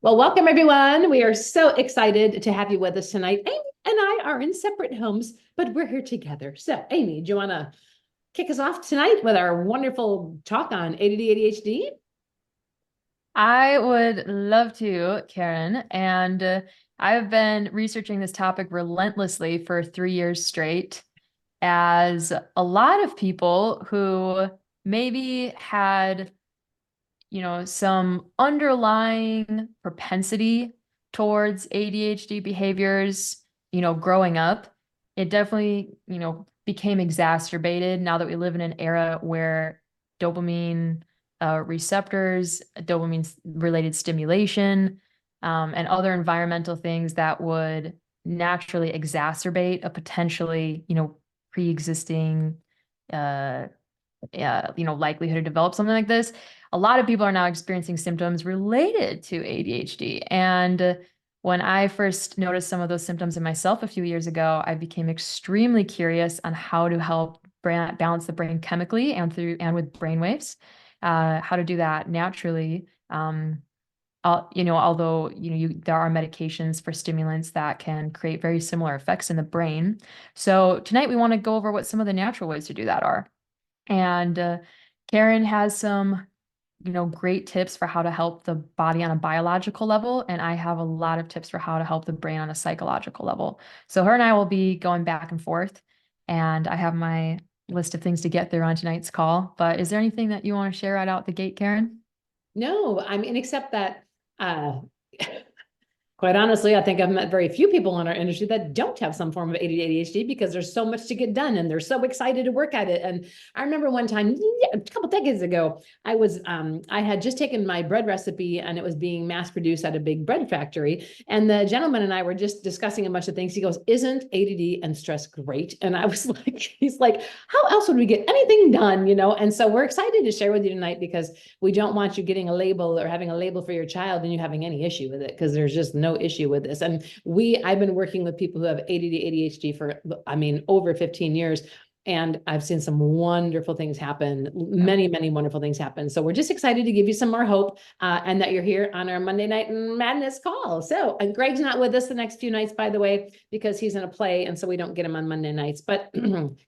Well, welcome everyone. We are so excited to have you with us tonight. Amy and I are in separate homes, but we're here together. So, Amy, do you want to kick us off tonight with our wonderful talk on ADD, ADHD? I would love to, Karen. And I've been researching this topic relentlessly for 3 years straight, as a lot of people who maybe had, some underlying propensity towards ADHD behaviors, growing up, it definitely, became exacerbated now that we live in an era where dopamine receptors, dopamine related stimulation, and other environmental things that would naturally exacerbate a potentially, pre-existing uh, likelihood to develop something like this. A lot of people are now experiencing symptoms related to ADHD. And when I first noticed some of those symptoms in myself a few years ago, I became extremely curious on how to help balance the brain chemically and with brain waves, how to do that naturally. Although there are medications for stimulants that can create very similar effects in the brain. So tonight we want to go over what some of the natural ways to do that are. And Karen has some, great tips for how to help the body on a biological level. And I have a lot of tips for how to help the brain on a psychological level. So her and I will be going back and forth. And I have my list of things to get through on tonight's call. But is there anything that you want to share right out the gate, Karen? No, I mean, except that uh, quite honestly, I think I've met very few people in our industry that don't have some form of ADHD because there's so much to get done and they're so excited to work at it. And I remember one time, a couple decades ago, I had just taken my bread recipe and it was being mass produced at a big bread factory. And the gentleman and I were just discussing a bunch of things. He goes, "Isn't ADD and stress great?" And I was like, he's like, "How else would we get anything done?" And so we're excited to share with you tonight because we don't want you getting a label or having a label for your child and you having any issue with it, because there's just no issue with this. And I've been working with people who have ADD, ADHD for, I mean, over 15 years. And I've seen some wonderful things happen, Yep. many, many wonderful things happen. So we're just excited to give you some more hope and that you're here on our Monday Night Madness call. So, and Greg's not with us the next few nights, by the way, because he's in a play. And so we don't get him on Monday nights. But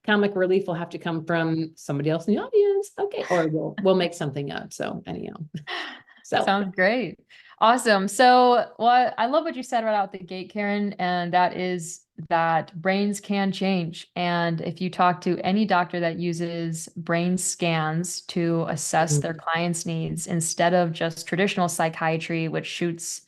comic relief will have to come from somebody else in the audience. Okay. Or we'll make something up. So, anyhow. So, Sounds great. Awesome. So, what I love what you said right out the gate, Karen, and that is that brains can change. And if you talk to any doctor that uses brain scans to assess their clients' needs instead of just traditional psychiatry, which shoots,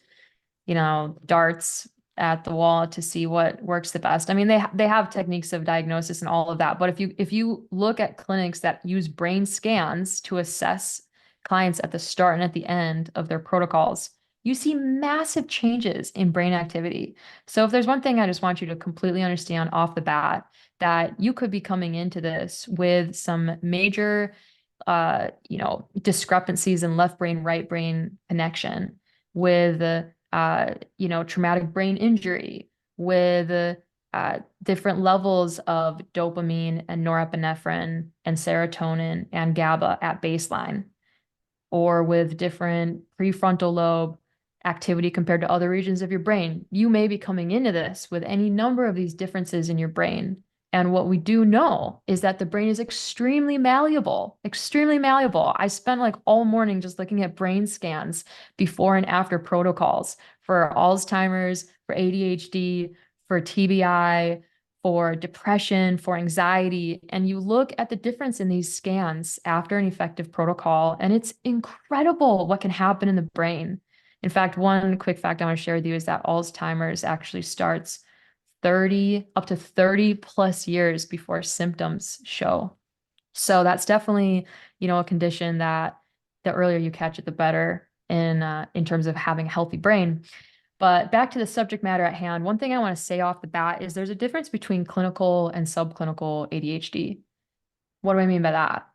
darts at the wall to see what works the best. I mean, they have techniques of diagnosis and all of that, but if you look at clinics that use brain scans to assess clients at the start and at the end of their protocols, you see massive changes in brain activity. So if there's one thing I just want you to completely understand off the bat, that you could be coming into this with some major discrepancies in left brain, right brain connection, with traumatic brain injury, with different levels of dopamine and norepinephrine and serotonin and GABA at baseline, or with different prefrontal lobe activity compared to other regions of your brain. You may be coming into this with any number of these differences in your brain. And what we do know is that the brain is extremely malleable, extremely malleable. I spent like all morning just looking at brain scans before and after protocols for Alzheimer's, for ADHD, for TBI, for depression, for anxiety, and you look at the difference in these scans after an effective protocol, and it's incredible what can happen in the brain. In fact, one quick fact I want to share with you is that Alzheimer's actually starts 30 up to 30 plus years before symptoms show. So that's definitely, a condition that the earlier you catch it, the better in terms of having a healthy brain. But back to the subject matter at hand, one thing I want to say off the bat is there's a difference between clinical and subclinical ADHD. What do I mean by that?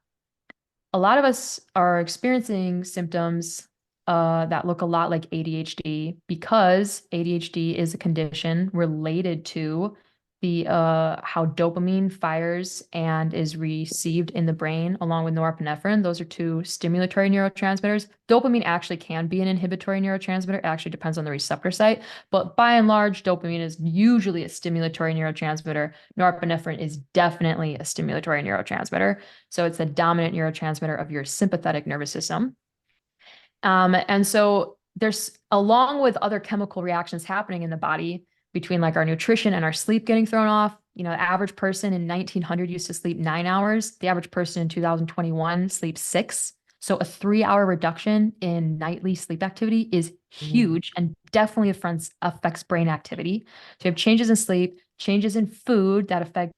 A lot of us are experiencing symptoms that look a lot like ADHD because ADHD is a condition related to how dopamine fires and is received in the brain along with norepinephrine. Those are two stimulatory neurotransmitters. Dopamine actually can be an inhibitory neurotransmitter. It actually depends on the receptor site, but by and large, dopamine is usually a stimulatory neurotransmitter. Norepinephrine is definitely a stimulatory neurotransmitter. So it's the dominant neurotransmitter of your sympathetic nervous system. And so there's, along with other chemical reactions happening in the body between like our nutrition and our sleep getting thrown off, the average person in 1900 used to sleep 9 hours. The average person in 2021 sleeps 6. So a 3-hour reduction in nightly sleep activity is huge and definitely affects brain activity. So you have changes in sleep, changes in food that affect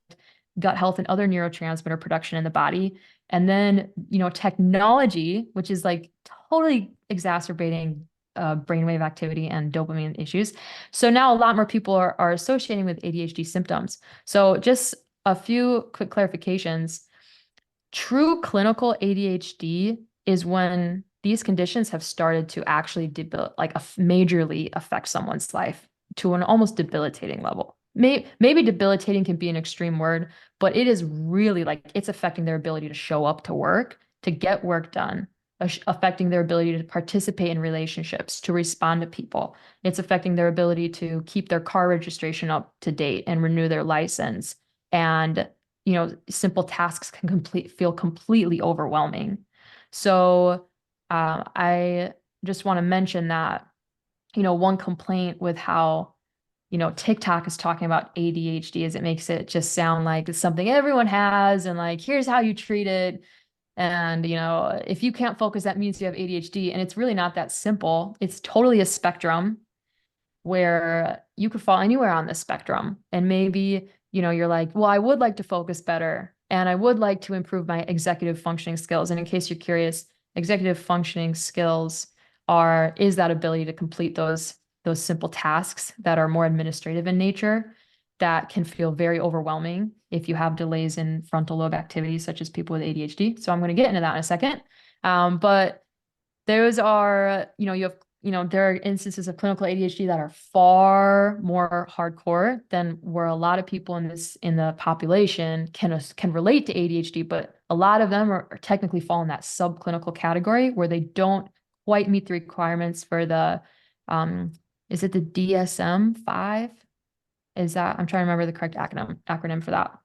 gut health and other neurotransmitter production in the body. And then, technology, which is like totally exacerbating brainwave activity and dopamine issues. So now a lot more people are associating with ADHD symptoms. So just a few quick clarifications. True clinical ADHD is when these conditions have started to actually majorly affect someone's life to an almost debilitating level. Maybe debilitating can be an extreme word, but it is really like it's affecting their ability to show up to work, to get work done, affecting their ability to participate in relationships, to respond to people. It's affecting their ability to keep their car registration up to date and renew their license. And, simple tasks can feel completely overwhelming. So I just want to mention that, one complaint with how TikTok is talking about ADHD is it makes it just sound like it's something everyone has and like, here's how you treat it. And, if you can't focus, that means you have ADHD. And it's really not that simple. It's totally a spectrum where you could fall anywhere on the spectrum. And maybe, you're like, well, I would like to focus better and I would like to improve my executive functioning skills. And in case you're curious, executive functioning skills is that ability to complete those simple tasks that are more administrative in nature that can feel very overwhelming if you have delays in frontal lobe activity, such as people with ADHD. So I'm going to get into that in a second. But those are, there are instances of clinical ADHD that are far more hardcore than where a lot of people in the population can relate to ADHD, but a lot of them are technically fall in that subclinical category where they don't quite meet the requirements for the, is it the DSM-5? I'm trying to remember the correct acronym for that.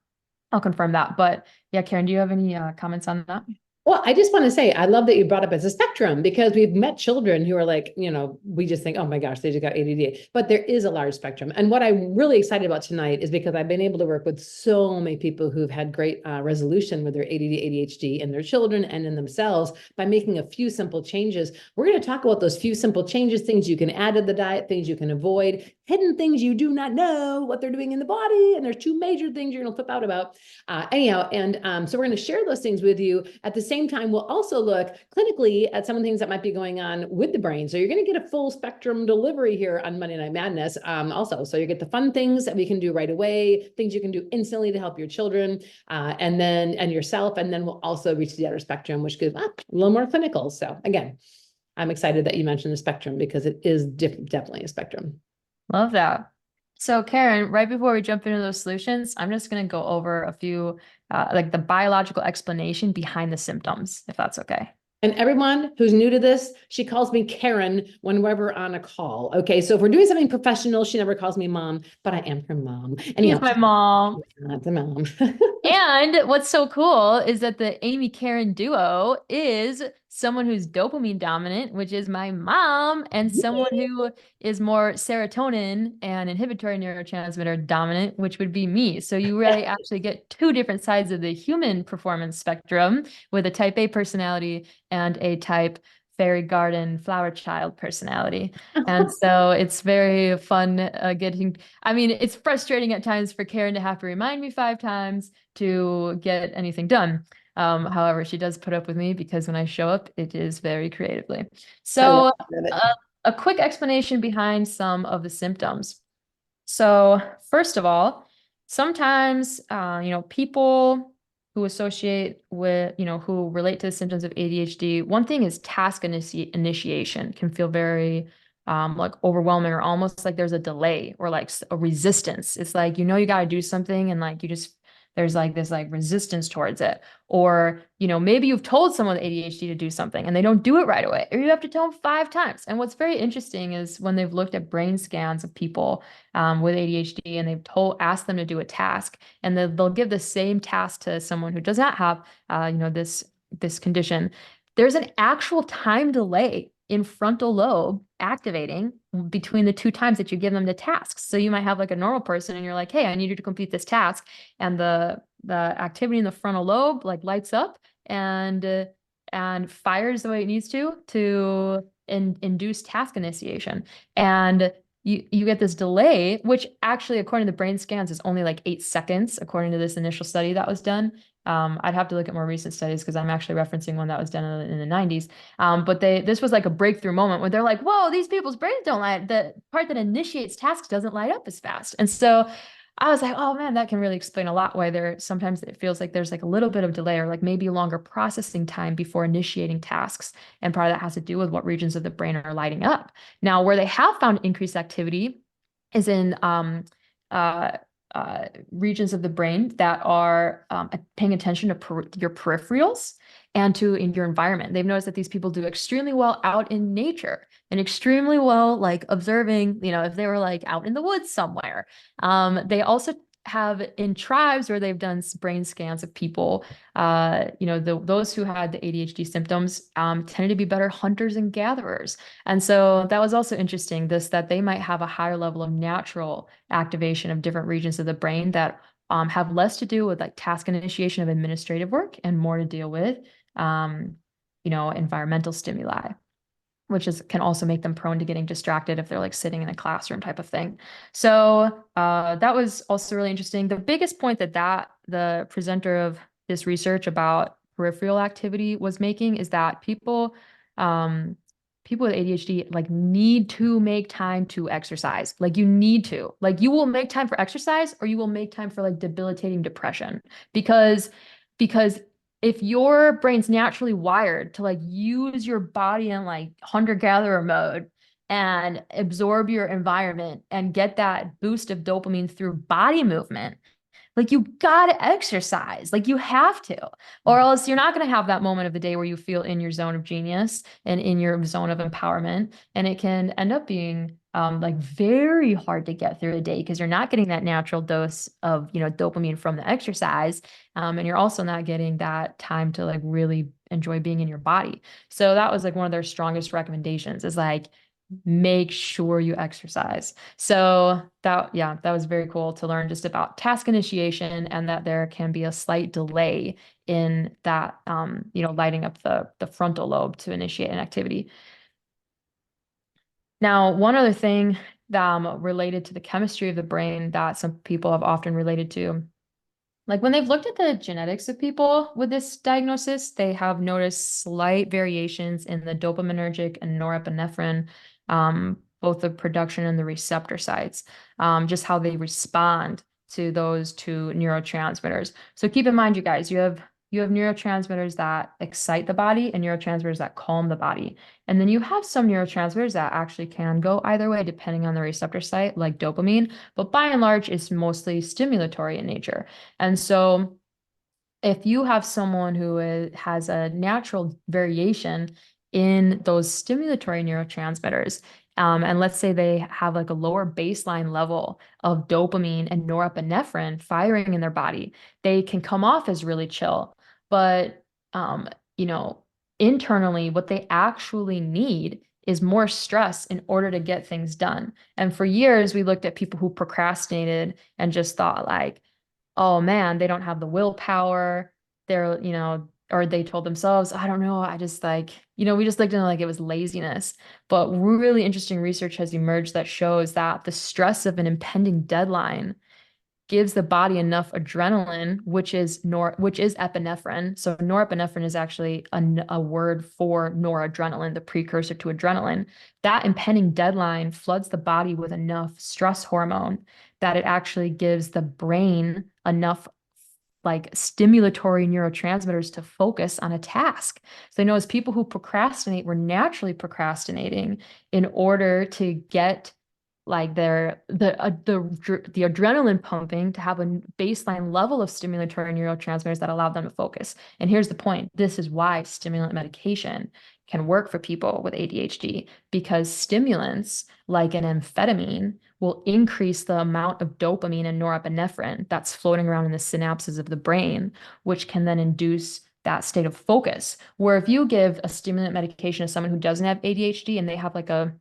I'll confirm that. But yeah, Karen, do you have any comments on that? Well, I just want to say, I love that you brought up as a spectrum because we've met children who are like, we just think, oh my gosh, they just got ADD, but there is a large spectrum. And what I'm really excited about tonight is because I've been able to work with so many people who've had great resolution with their ADD, ADHD in their children and in themselves by making a few simple changes. We're going to talk about those few simple changes, things you can add to the diet, things you can avoid, hidden things you do not know what they're doing in the body. And there's two major things you're going to flip out about. So we're going to share those things with you. At the same time, we'll also look clinically at some of the things that might be going on with the brain. So you're going to get a full spectrum delivery here on Monday Night Madness also. So you get the fun things that we can do right away, things you can do instantly to help your children and yourself. And then we'll also reach the other spectrum, which goes a little more clinical. So again, I'm excited that you mentioned the spectrum because it is definitely a spectrum. Love that. So Karen, right before we jump into those solutions, I'm just going to go over a few, like the biological explanation behind the symptoms, if that's okay. And everyone who's new to this, she calls me Karen whenever we're on a call. Okay, so if we're doing something professional, she never calls me mom, but I am her mom. Anyhow, my mom. That's a mom. And what's so cool is that the Amy Karen duo is someone who's dopamine dominant, which is my mom, and someone who is more serotonin and inhibitory neurotransmitter dominant, which would be me. So you really actually get two different sides of the human performance spectrum with a type A personality and a type fairy garden flower child personality. And so it's very fun it's frustrating at times for Karen to have to remind me 5 times to get anything done. However, she does put up with me because when I show up, it is very creatively. So a quick explanation behind some of the symptoms. So first of all, sometimes, people who associate with, who relate to the symptoms of ADHD, one thing is task initiation can feel very like overwhelming, or almost like there's a delay or like a resistance. It's like, you know, you got to do something and like you just, there's like this like resistance towards it. Or, you know, maybe you've told someone with ADHD to do something and they don't do it right away, or you have to tell them 5 times. And what's very interesting is when they've looked at brain scans of people with ADHD, and they've asked them to do a task, and they'll give the same task to someone who does not have, you know, this condition. There's an actual time delay in frontal lobe activating between the 2 times that you give them the tasks. So you might have like a normal person and you're like, hey, I need you to complete this task. And the activity in the frontal lobe like lights up and fires the way it needs to induce task initiation. And you get this delay, which actually, according to the brain scans, is only like 8 seconds, according to this initial study that was done. I'd have to look at more recent studies because I'm actually referencing one that was done in the 90s. But this was like a breakthrough moment where they're like, whoa, these people's brains don't light, the part that initiates tasks doesn't light up as fast. And so I was like, oh man, that can really explain a lot why sometimes it feels like there's like a little bit of delay, or like maybe longer processing time before initiating tasks. And part of that has to do with what regions of the brain are lighting up. Now, where they have found increased activity is in uh, regions of the brain that are paying attention to your peripherals and to in your environment. They've noticed that these people do extremely well out in nature and extremely well like observing, you know, if they were like out in the woods somewhere. They also have in tribes where they've done brain scans of people, you know, those who had the ADHD symptoms tended to be better hunters and gatherers. And so that was also interesting, that they might have a higher level of natural activation of different regions of the brain that have less to do with like task initiation of administrative work and more to deal with, you know, environmental stimuli, which can also make them prone to getting distracted if they're like sitting in a classroom type of thing. So that was also really interesting. The biggest point that the presenter of this research about peripheral activity was making is that people with ADHD like need to make time to exercise. Like you need to. Like you will make time for exercise, or you will make time for like debilitating depression, because if your brain's naturally wired to like use your body in like hunter-gatherer mode and absorb your environment and get that boost of dopamine through body movement, like you gotta exercise, like you have to, or else you're not gonna have that moment of the day where you feel in your zone of genius and in your zone of empowerment. And it can end up being like very hard to get through the day because you're not getting that natural dose of, you know, dopamine from the exercise. And you're also not getting that time to like really enjoy being in your body. So that was like one of their strongest recommendations, is like, make sure you exercise. So that was very cool to learn just about task initiation, and that there can be a slight delay in that, you know, lighting up the frontal lobe to initiate an activity. Now, one other thing that related to the chemistry of the brain that some people have often related to, like when they've looked at the genetics of people with this diagnosis, they have noticed slight variations in the dopaminergic and norepinephrine, both the production and the receptor sites, just how they respond to those two neurotransmitters. So keep in mind, you guys, you have neurotransmitters that excite the body and neurotransmitters that calm the body. And then you have some neurotransmitters that actually can go either way depending on the receptor site, like dopamine, but by and large, it's mostly stimulatory in nature. And so if you have someone who has a natural variation in those stimulatory neurotransmitters, and let's say they have like a lower baseline level of dopamine and norepinephrine firing in their body, they can come off as really chill. But, you know, internally, what they actually need is more stress in order to get things done. And for years, we looked at people who procrastinated and just thought like, oh man, they don't have the willpower. They're, you know, or they told themselves, I don't know, I just like, you know, we just looked into like it was laziness. But really interesting research has emerged that shows that the stress of an impending deadline gives the body enough adrenaline, which is epinephrine. So norepinephrine is actually a word for noradrenaline, the precursor to adrenaline. That impending deadline floods the body with enough stress hormone that it actually gives the brain enough like stimulatory neurotransmitters to focus on a task. So they know as people who procrastinate, we're naturally procrastinating in order to get like the adrenaline pumping to have a baseline level of stimulatory neurotransmitters that allow them to focus. And here's the point. This is why stimulant medication can work for people with ADHD, because stimulants like an amphetamine will increase the amount of dopamine and norepinephrine that's floating around in the synapses of the brain, which can then induce that state of focus. Where if you give a stimulant medication to someone who doesn't have ADHD and they have like a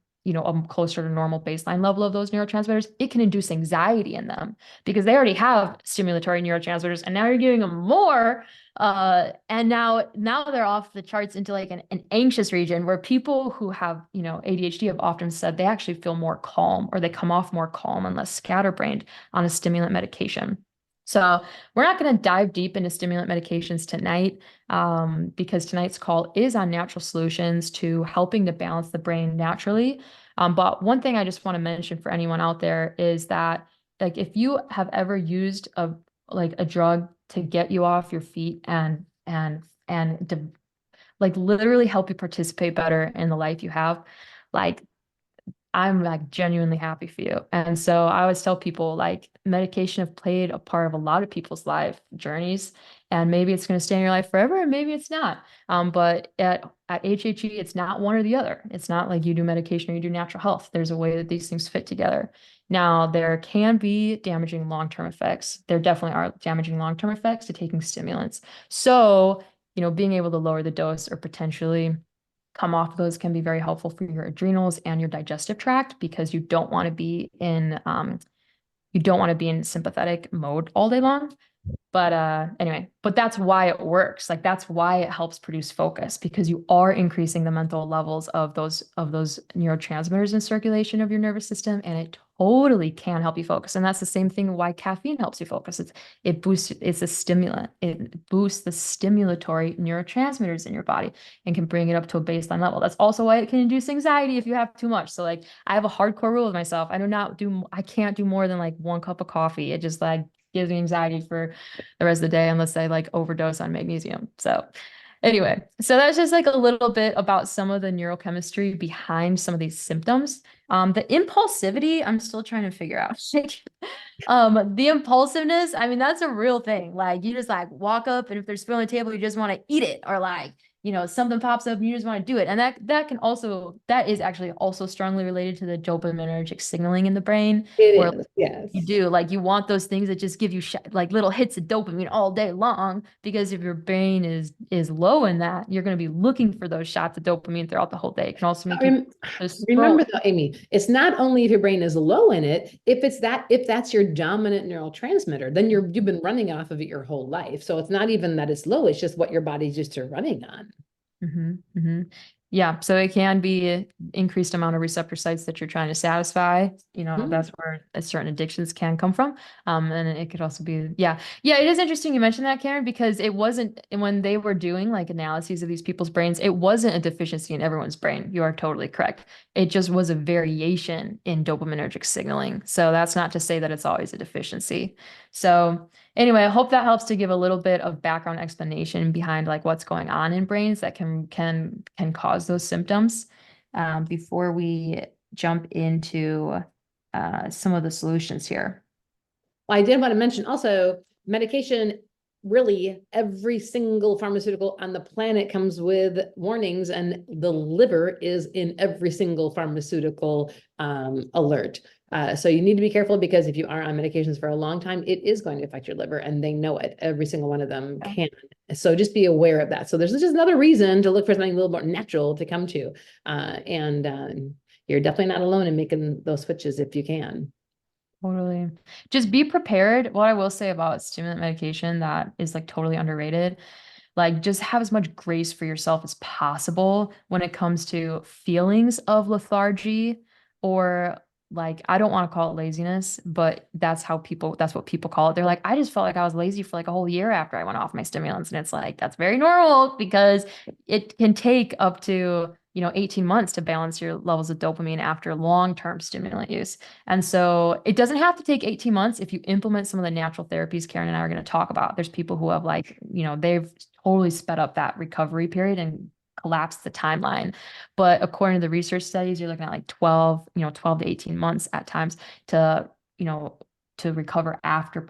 closer to normal baseline level of those neurotransmitters, it can induce anxiety in them because they already have stimulatory neurotransmitters, and now you're giving them more. And now they're off the charts into like an anxious region, where people who have, ADHD have often said they actually feel more calm, or they come off more calm and less scatterbrained on a stimulant medication. So we're not going to dive deep into stimulant medications tonight, because tonight's call is on natural solutions to helping to balance the brain naturally. But one thing I just want to mention for anyone out there is that, like, if you have ever used a drug to get you off your feet and to like literally help you participate better in the life you have, like, I'm like genuinely happy for you. And so I always tell people, like, medication have played a part of a lot of people's life journeys, and maybe it's going to stay in your life forever, and maybe it's not. But at HHE, it's not one or the other. It's not like you do medication or you do natural health. There's a way that these things fit together. Now, there can be damaging long-term effects. There definitely are damaging long-term effects to taking stimulants. So, being able to lower the dose or potentially come off of those can be very helpful for your adrenals and your digestive tract, because you don't want to be in sympathetic mode all day long. But anyway, but that's why it works. Like, that's why it helps produce focus, because you are increasing the mental levels of those neurotransmitters in circulation of your nervous system, and it totally can help you focus. And that's the same thing why caffeine helps you focus. It's a stimulant. It boosts the stimulatory neurotransmitters in your body and can bring it up to a baseline level. That's also why it can induce anxiety if you have too much. So, like, I have a hardcore rule with myself. I can't do more than like 1 cup of coffee. It just like gives me anxiety for the rest of the day unless I like overdose on magnesium. So anyway, so that's just like a little bit about some of the neurochemistry behind some of these symptoms. The impulsivity, I'm still trying to figure out. The impulsiveness, I mean, that's a real thing. Like, you just like walk up, and if there's food on the table, you just want to eat it, or like, something pops up and you just want to do it. And that is actually also strongly related to the dopaminergic signaling in the brain, where It is, yes. you do like, you want those things that just give you like little hits of dopamine all day long, because if your brain is low in that, you're going to be looking for those shots of dopamine throughout the whole day. It can also make you Remember though, Amy, it's not only if your brain is low in it, if that's your dominant neurotransmitter, then you've been running off of it your whole life. So it's not even that it's low, it's just what your body's used to running on. Yeah, so it can be increased amount of receptor sites that you're trying to satisfy. That's where certain addictions can come from. And it could also be, yeah. It is interesting you mentioned that, Karen, because it wasn't, when they were doing like analyses of these people's brains, it wasn't a deficiency in everyone's brain. You are totally correct. It just was a variation in dopaminergic signaling. So that's not to say that it's always a deficiency. So anyway, I hope that helps to give a little bit of background explanation behind like what's going on in brains that can cause those symptoms, before we jump into some of the solutions here. Well, I did want to mention also medication. Really, every single pharmaceutical on the planet comes with warnings, and the liver is in every single pharmaceutical alert. So you need to be careful, because if you are on medications for a long time, it is going to affect your liver, and they know it. Every single one of them can. So just be aware of that. So there's just another reason to look for something a little more natural to come to. And you're definitely not alone in making those switches if you can. Totally. Just be prepared. What I will say about stimulant medication that is like totally underrated, like, just have as much grace for yourself as possible when it comes to feelings of lethargy, or like, I don't want to call it laziness, but that's what people call it. They're like, I just felt like I was lazy for like a whole year after I went off my stimulants. And it's like, that's very normal, because it can take up to 18 months to balance your levels of dopamine after long-term stimulant use. And so it doesn't have to take 18 months if you implement some of the natural therapies Karen and I are going to talk about. There's people who have they've totally sped up that recovery period and collapsed the timeline. But according to the research studies, you're looking at like 12 to 18 months at times to, to recover after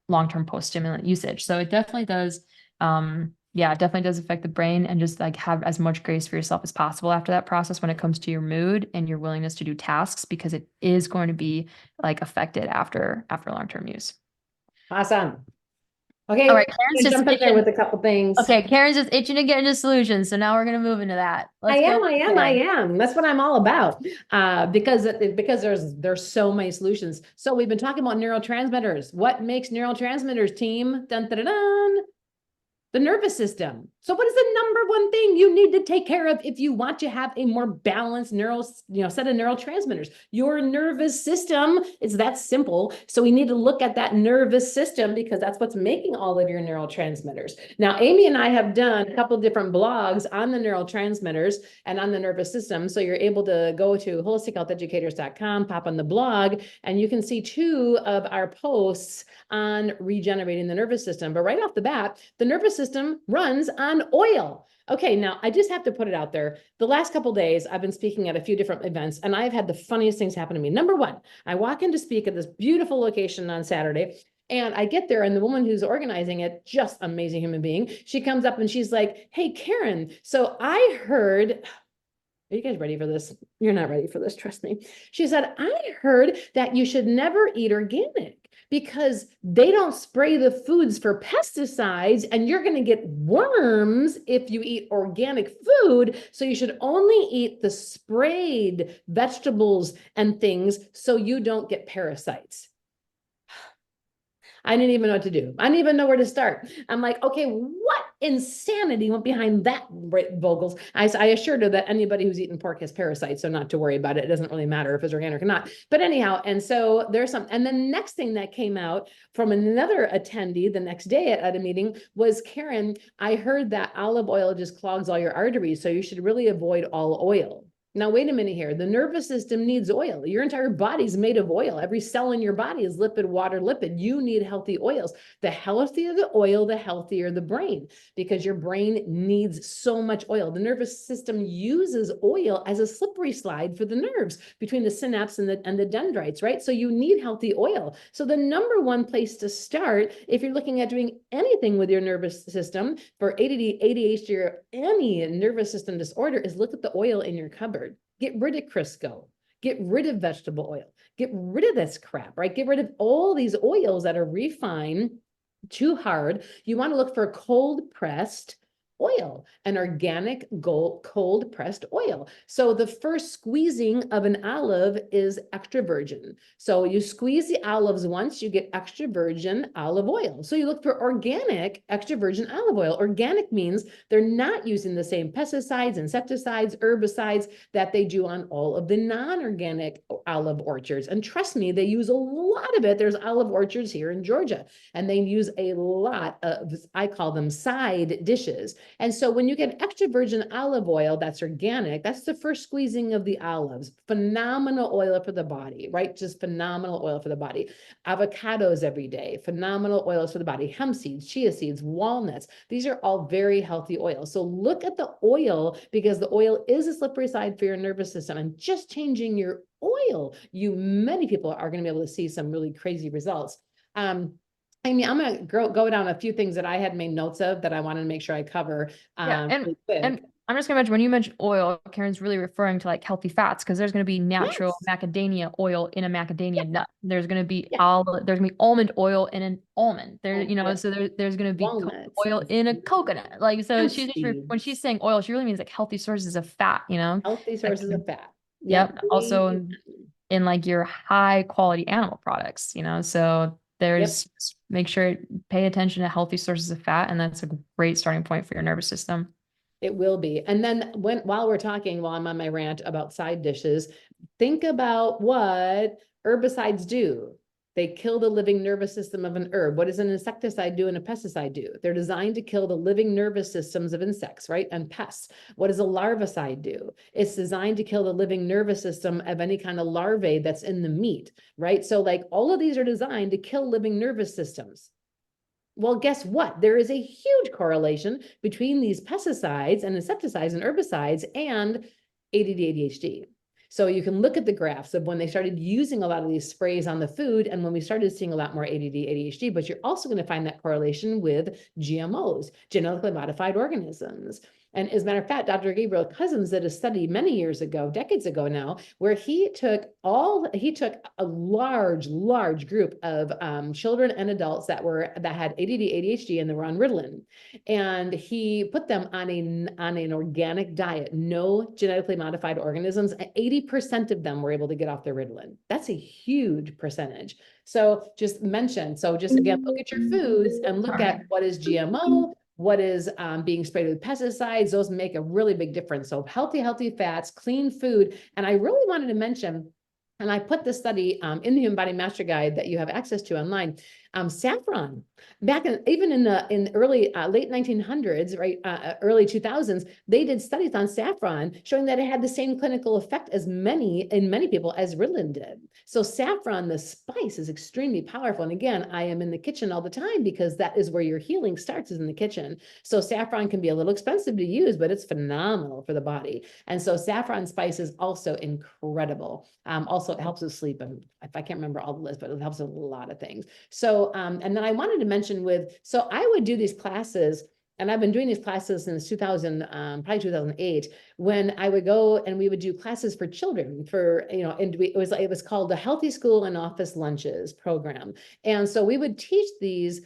long-term post-stimulant usage. So it definitely does, it definitely does affect the brain, and just like have as much grace for yourself as possible after that process when it comes to your mood and your willingness to do tasks, because it is going to be like affected after long-term use. Awesome. Okay, All right, Karen's just jump in there with a couple things. Okay, Karen's just itching to get into solutions, so now we're gonna move into that. I am. That's what I'm all about. Because there's so many solutions. So we've been talking about neurotransmitters. What makes neurotransmitters, team? Dun, dun, dun, dun. The nervous system. So what is the number one thing you need to take care of if you want to have a more balanced set of neurotransmitters? Your nervous system. It's that simple. So we need to look at that nervous system, because that's what's making all of your neurotransmitters. Now, Amy and I have done a couple of different blogs on the neurotransmitters and on the nervous system. So you're able to go to holistichealtheducators.com, pop on the blog, and you can see 2 of our posts on regenerating the nervous system. But right off the bat, the nervous system runs on oil. Okay, now I just have to put it out there. The last couple of days, I've been speaking at a few different events, and I've had the funniest things happen to me. Number one, I walk in to speak at this beautiful location on Saturday, and I get there, and the woman who's organizing it, just amazing human being, she comes up and she's like, "Hey, Karen, so I heard..." Are you guys ready for this? You're not ready for this, trust me. She said, "I heard that you should never eat organic because they don't spray the foods for pesticides, and you're going to get worms if you eat organic food. So you should only eat the sprayed vegetables and things so you don't get parasites." I didn't even know what to do. I didn't even know where to start. I'm like, okay, what insanity went behind that, Vogels? I assured her that anybody who's eaten pork has parasites, so not to worry about it. It doesn't really matter if it's organic or not. But anyhow, and so there's some, and the next thing that came out from another attendee the next day at a meeting was, "Karen, I heard that olive oil just clogs all your arteries, so you should really avoid all oil." Now, wait a minute here. The nervous system needs oil. Your entire body's made of oil. Every cell in your body is lipid, water, lipid. You need healthy oils. The healthier the oil, the healthier the brain, because your brain needs so much oil. The nervous system uses oil as a slippery slide for the nerves between the synapse and the dendrites, right? So you need healthy oil. So the number one place to start, if you're looking at doing anything with your nervous system for ADD, ADHD, or any nervous system disorder, is look at the oil in your cupboard. Get rid of Crisco, get rid of vegetable oil, get rid of this crap, right? Get rid of all these oils that are refined, too hard. You want to look for cold pressed oil, an organic cold pressed oil. So the first squeezing of an olive is extra virgin. So you squeeze the olives once, you get extra virgin olive oil. So you look for organic extra virgin olive oil. Organic means they're not using the same pesticides, insecticides, herbicides that they do on all of the non-organic olive orchards. And trust me, they use a lot of it. There's olive orchards here in Georgia, and they use a lot of, I call them side dishes. And so when you get extra virgin olive oil that's organic, that's the first squeezing of the olives. Phenomenal oil for the body, right? Just phenomenal oil for the body. Avocados every day, phenomenal oils for the body. Hemp seeds, chia seeds, walnuts. These are all very healthy oils. So look at the oil, because the oil is a slippery side for your nervous system. And just changing your oil, many people are going to be able to see some really crazy results. I mean, I'm going to go down a few things that I had made notes of that I wanted to make sure I cover. And I'm just gonna mention, when you mention oil, Karen's really referring to like healthy fats, because there's gonna be natural macadamia oil in a macadamia nut. There's gonna be there's gonna be almond oil in an almond. So there's gonna be oil in a coconut. Like, so when she's saying oil, she really means like healthy sources of fat. Healthy sources of fat. Yep. Also in like your high quality animal products. So there's make sure pay attention to healthy sources of fat, and that's a great starting point for your nervous system. It will be. And then while I'm on my rant about side dishes, think about what herbicides do. They kill the living nervous system of an herb. What does an insecticide do and a pesticide do? They're designed to kill the living nervous systems of insects, right? And pests. What does a larvicide do? It's designed to kill the living nervous system of any kind of larvae that's in the meat, right? So like all of these are designed to kill living nervous systems. Well, guess what? There is a huge correlation between these pesticides and insecticides and herbicides and ADD, ADHD. So you can look at the graphs of when they started using a lot of these sprays on the food and when we started seeing a lot more ADD, ADHD, but you're also going to find that correlation with GMOs, genetically modified organisms. And as a matter of fact, Dr. Gabriel Cousins did a study many years ago, decades ago now, where he took a large group of children and adults that had ADD, ADHD, and they were on Ritalin, and he put them on an organic diet, no genetically modified organisms. 80% of them were able to get off their Ritalin. That's a huge percentage. So just again, look at your foods and look at what is GMO, what is being sprayed with pesticides. Those make a really big difference. So healthy fats, clean food. And I really wanted to mention, and I put this study in the Human Body Master Guide that you have access to online. Saffron, back in early late 1900s, right, early 2000s, they did studies on saffron showing that it had the same clinical effect in many people as Ritalin did. So saffron, the spice, is extremely powerful. And again, I am in the kitchen all the time because that is where your healing starts, is in the kitchen. So saffron can be a little expensive to use, but it's phenomenal for the body. And so saffron spice is also incredible. Also, it helps with sleep. And if I can't remember all the list, but it helps with a lot of things. So, and then I wanted to mention so I would do these classes, and I've been doing these classes since 2000, probably 2008, when I would go and we would do classes for children and it was called the Healthy School and Office Lunches program. And so we would teach these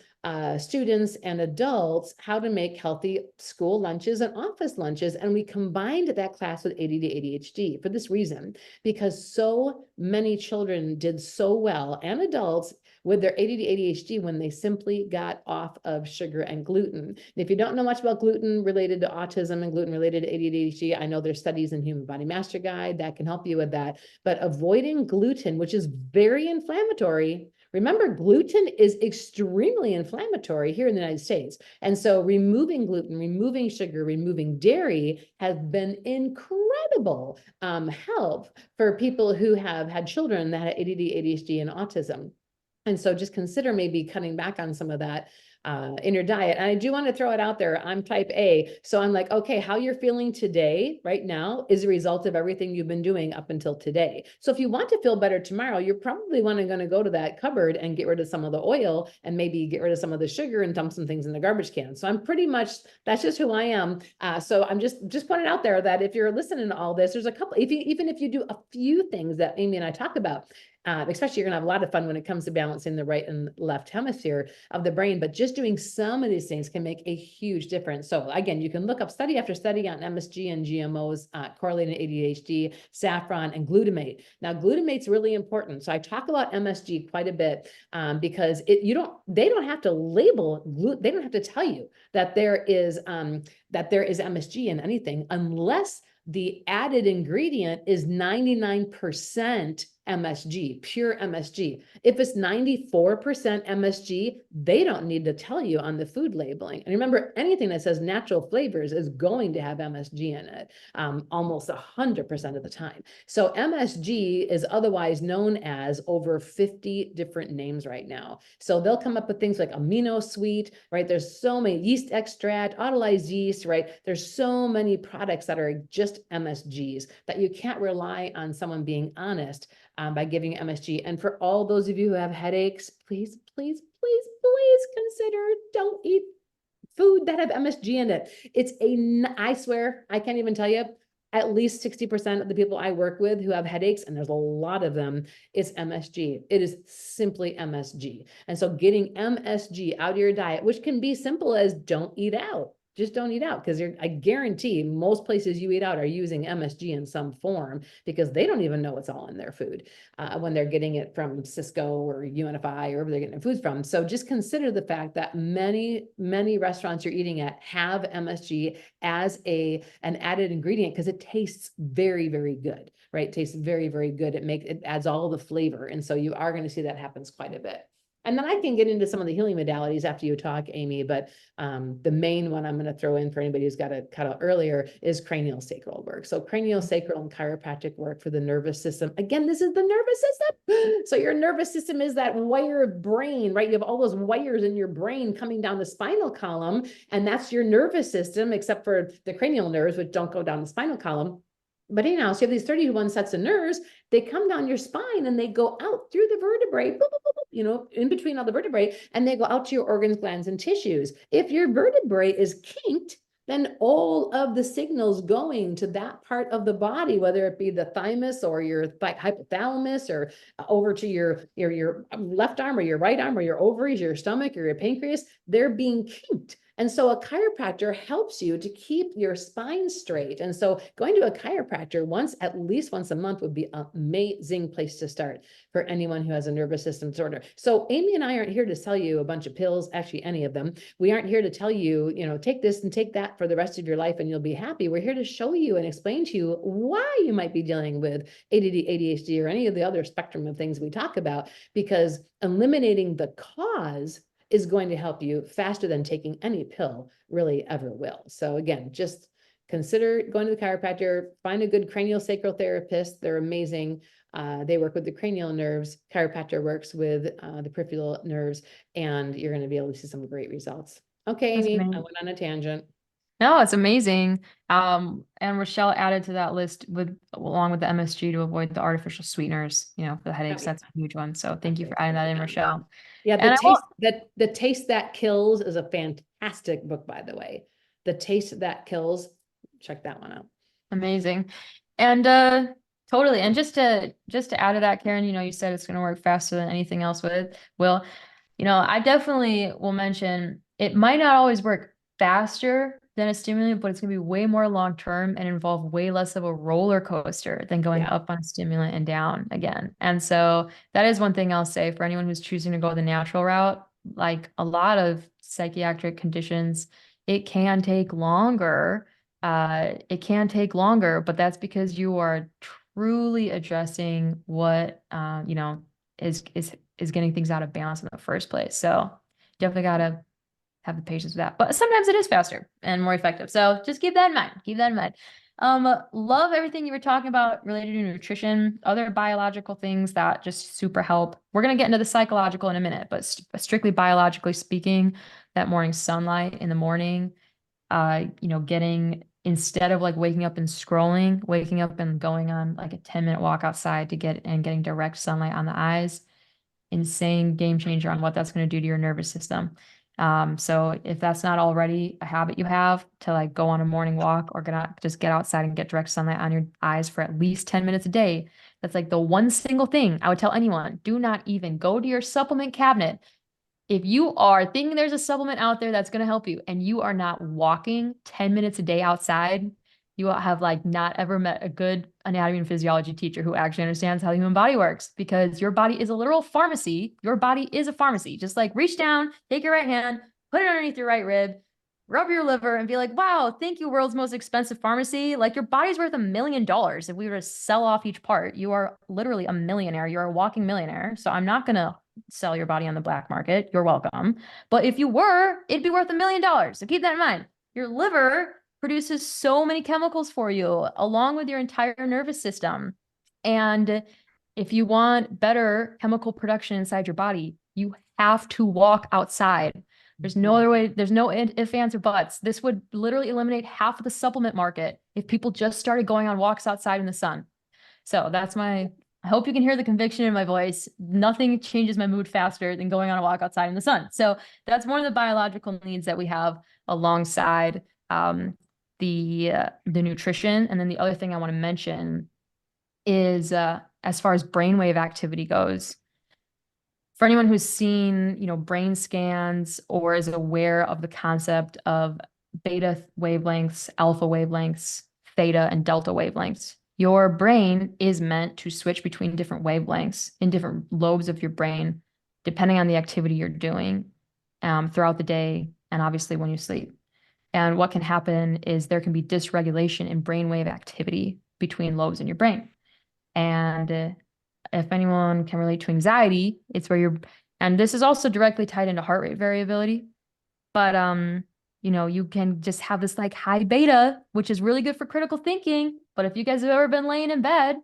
students and adults how to make healthy school lunches and office lunches. And we combined that class with ADD, ADHD for this reason, because so many children did so well, and adults, with their ADD, ADHD when they simply got off of sugar and gluten. And if you don't know much about gluten related to autism and gluten related to ADD, ADHD, I know there's studies in Human Body Master Guide that can help you with that. But avoiding gluten, which is very inflammatory. Remember, gluten is extremely inflammatory here in the United States. And so removing gluten, removing sugar, removing dairy has been incredible help for people who have had children that had ADD, ADHD, and autism. And so just consider maybe cutting back on some of that in your diet. And I do want to throw it out there. I'm type A. So I'm like, okay, how you're feeling today, right now, is a result of everything you've been doing up until today. So if you want to feel better tomorrow, you're probably going to go to that cupboard and get rid of some of the oil and maybe get rid of some of the sugar and dump some things in the garbage can. So I'm pretty much, that's just who I am. So I'm just pointing out there that if you're listening to all this, there's a couple, even if you do a few things that Amy and I talk about, especially you're going to have a lot of fun when it comes to balancing the right and left hemisphere of the brain, but just doing some of these things can make a huge difference. So again, you can look up study after study on MSG and GMOs, correlating ADHD, saffron, and glutamate. Now, glutamate's really important. So I talk about MSG quite a bit because they don't have to label, they don't have to tell you that there is MSG in anything unless the added ingredient is 99% MSG, pure MSG. If it's 94% MSG, they don't need to tell you on the food labeling. And remember, anything that says natural flavors is going to have MSG in it, almost 100% of the time. So MSG is otherwise known as over 50 different names right now. So they'll come up with things like amino sweet, right? There's so many, yeast extract, autolyzed yeast, right? There's so many products that are just MSGs that you can't rely on someone being honest by giving MSG. And for all those of you who have headaches, please consider don't eat food that have MSG in it. I swear, I can't even tell you, at least 60% of the people I work with who have headaches, and there's a lot of them, is MSG. It is simply MSG. And so getting MSG out of your diet, which can be simple as don't eat out. just don't eat out, because I guarantee most places you eat out are using MSG in some form, because they don't even know what's all in their food when they're getting it from Cisco or UNFI or wherever they're getting their foods from. So just consider the fact that many restaurants you're eating at have MSG as an added ingredient, because it tastes very, very good, right? It tastes very, very good. It adds all the flavor. And so you are going to see that happens quite a bit. And then I can get into some of the healing modalities after you talk, Amy, but the main one I'm going to throw in for anybody who's got to cut out earlier is cranial sacral work. So cranial sacral and chiropractic work for the nervous system. Again, this is the nervous system. So your nervous system is that wire of brain, right? You have all those wires in your brain coming down the spinal column, and that's your nervous system, except for the cranial nerves, which don't go down the spinal columm. But anyhow, so you have these 31 sets of nerves, they come down your spine and they go out through the vertebrae, boop, boop, boop, boop, you know, in between all the vertebrae, and they go out to your organs, glands, and tissues. If your vertebrae is kinked, then all of the signals going to that part of the body, whether it be the thymus or your hypothalamus, or over to your left arm or your right arm or your ovaries, your stomach or your pancreas, they're being kinked. And so a chiropractor helps you to keep your spine straight. And so going to a chiropractor at least once a month would be an amazing place to start for anyone who has a nervous system disorder. So Amy and I aren't here to sell you a bunch of pills, actually any of them. We aren't here to tell you, take this and take that for the rest of your life and you'll be happy. We're here to show you and explain to you why you might be dealing with ADD, ADHD, or any of the other spectrum of things we talk about, because eliminating the cause is going to help you faster than taking any pill really ever will. So again, just consider going to the chiropractor, find a good cranial sacral therapist. They're amazing. They work with the cranial nerves. Chiropractor works with the peripheral nerves, and you're going to be able to see some great results. Okay, That's Amy, I amazing. went on a tangent. No, it's amazing. And Rochelle added to that list along with the MSG to avoid the artificial sweeteners, for the headaches. That's a huge one. So thank you for adding that in, Rochelle. Yeah, And I will the taste that kills is a fantastic book, by the way. The Taste That Kills. Check that one out. amazing. And totally. And just to add to that, Karen, you said it's going to work faster than anything else will. I definitely will mention it might not always work faster than a stimulant, but it's going to be way more long term and involve way less of a roller coaster than going up on a stimulant and down again. And so that is one thing I'll say for anyone who's choosing to go the natural route. Like a lot of psychiatric conditions, it can take longer. But that's because you are truly addressing what is getting things out of balance in the first place. So definitely got to have the patience with that. But sometimes it is faster and more effective. So just keep that in mind. Keep that in mind. Love everything you were talking about related to nutrition, other biological things that just super help. We're going to get into the psychological in a minute, but strictly biologically speaking, that morning sunlight in the morning, getting, instead of like waking up and scrolling, waking up and going on like a 10-minute walk outside getting direct sunlight on the eyes, insane game changer on what that's going to do to your nervous system. So if that's not already a habit you have to like go on a morning walk or just get outside and get direct sunlight on your eyes for at least 10 minutes a day, that's like the one single thing I would tell anyone. Do not even go to your supplement cabinet. If you are thinking there's a supplement out there that's going to help you and you are not walking 10 minutes a day outside, you have like not ever met a good anatomy and physiology teacher who actually understands how the human body works, because your body is a literal pharmacy. Your body is a pharmacy. Just like reach down, take your right hand, put it underneath your right rib, rub your liver and be like, wow, thank you, world's most expensive pharmacy. Like your body's worth $1 million. If we were to sell off each part, you are literally a millionaire. You're a walking millionaire. So I'm not going to sell your body on the black market. You're welcome. But if you were, it'd be worth $1 million. So keep that in mind. Your liver produces so many chemicals for you, along with your entire nervous system. And if you want better chemical production inside your body, you have to walk outside. There's no other way. There's no ifs, ands, or buts. This would literally eliminate half of the supplement market if people just started going on walks outside in the sun. So I hope you can hear the conviction in my voice. Nothing changes my mood faster than going on a walk outside in the sun. So that's one of the biological needs that we have alongside the nutrition. And then the other thing I want to mention is as far as brainwave activity goes, for anyone who's seen, brain scans or is aware of the concept of beta wavelengths, alpha wavelengths, theta, and delta wavelengths. Your brain is meant to switch between different wavelengths in different lobes of your brain, depending on the activity you're doing throughout the day and obviously when you sleep. And what can happen is there can be dysregulation in brainwave activity between lobes in your brain. And if anyone can relate to anxiety, it's where and this is also directly tied into heart rate variability. But you can just have this like high beta, which is really good for critical thinking. But if you guys have ever been laying in bed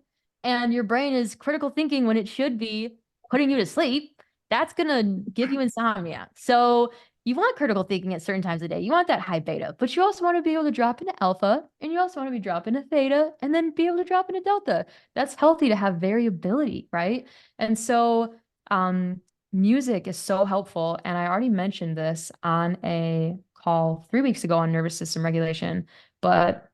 and your brain is critical thinking when it should be putting you to sleep, that's gonna give you insomnia. So you want critical thinking at certain times of the day. You want that high beta, but you also want to be able to drop into alpha, and you also want to be drop into theta, and then be able to drop into delta. That's healthy to have variability, right? And so music is so helpful. And I already mentioned this on a call 3 weeks ago on nervous system regulation. But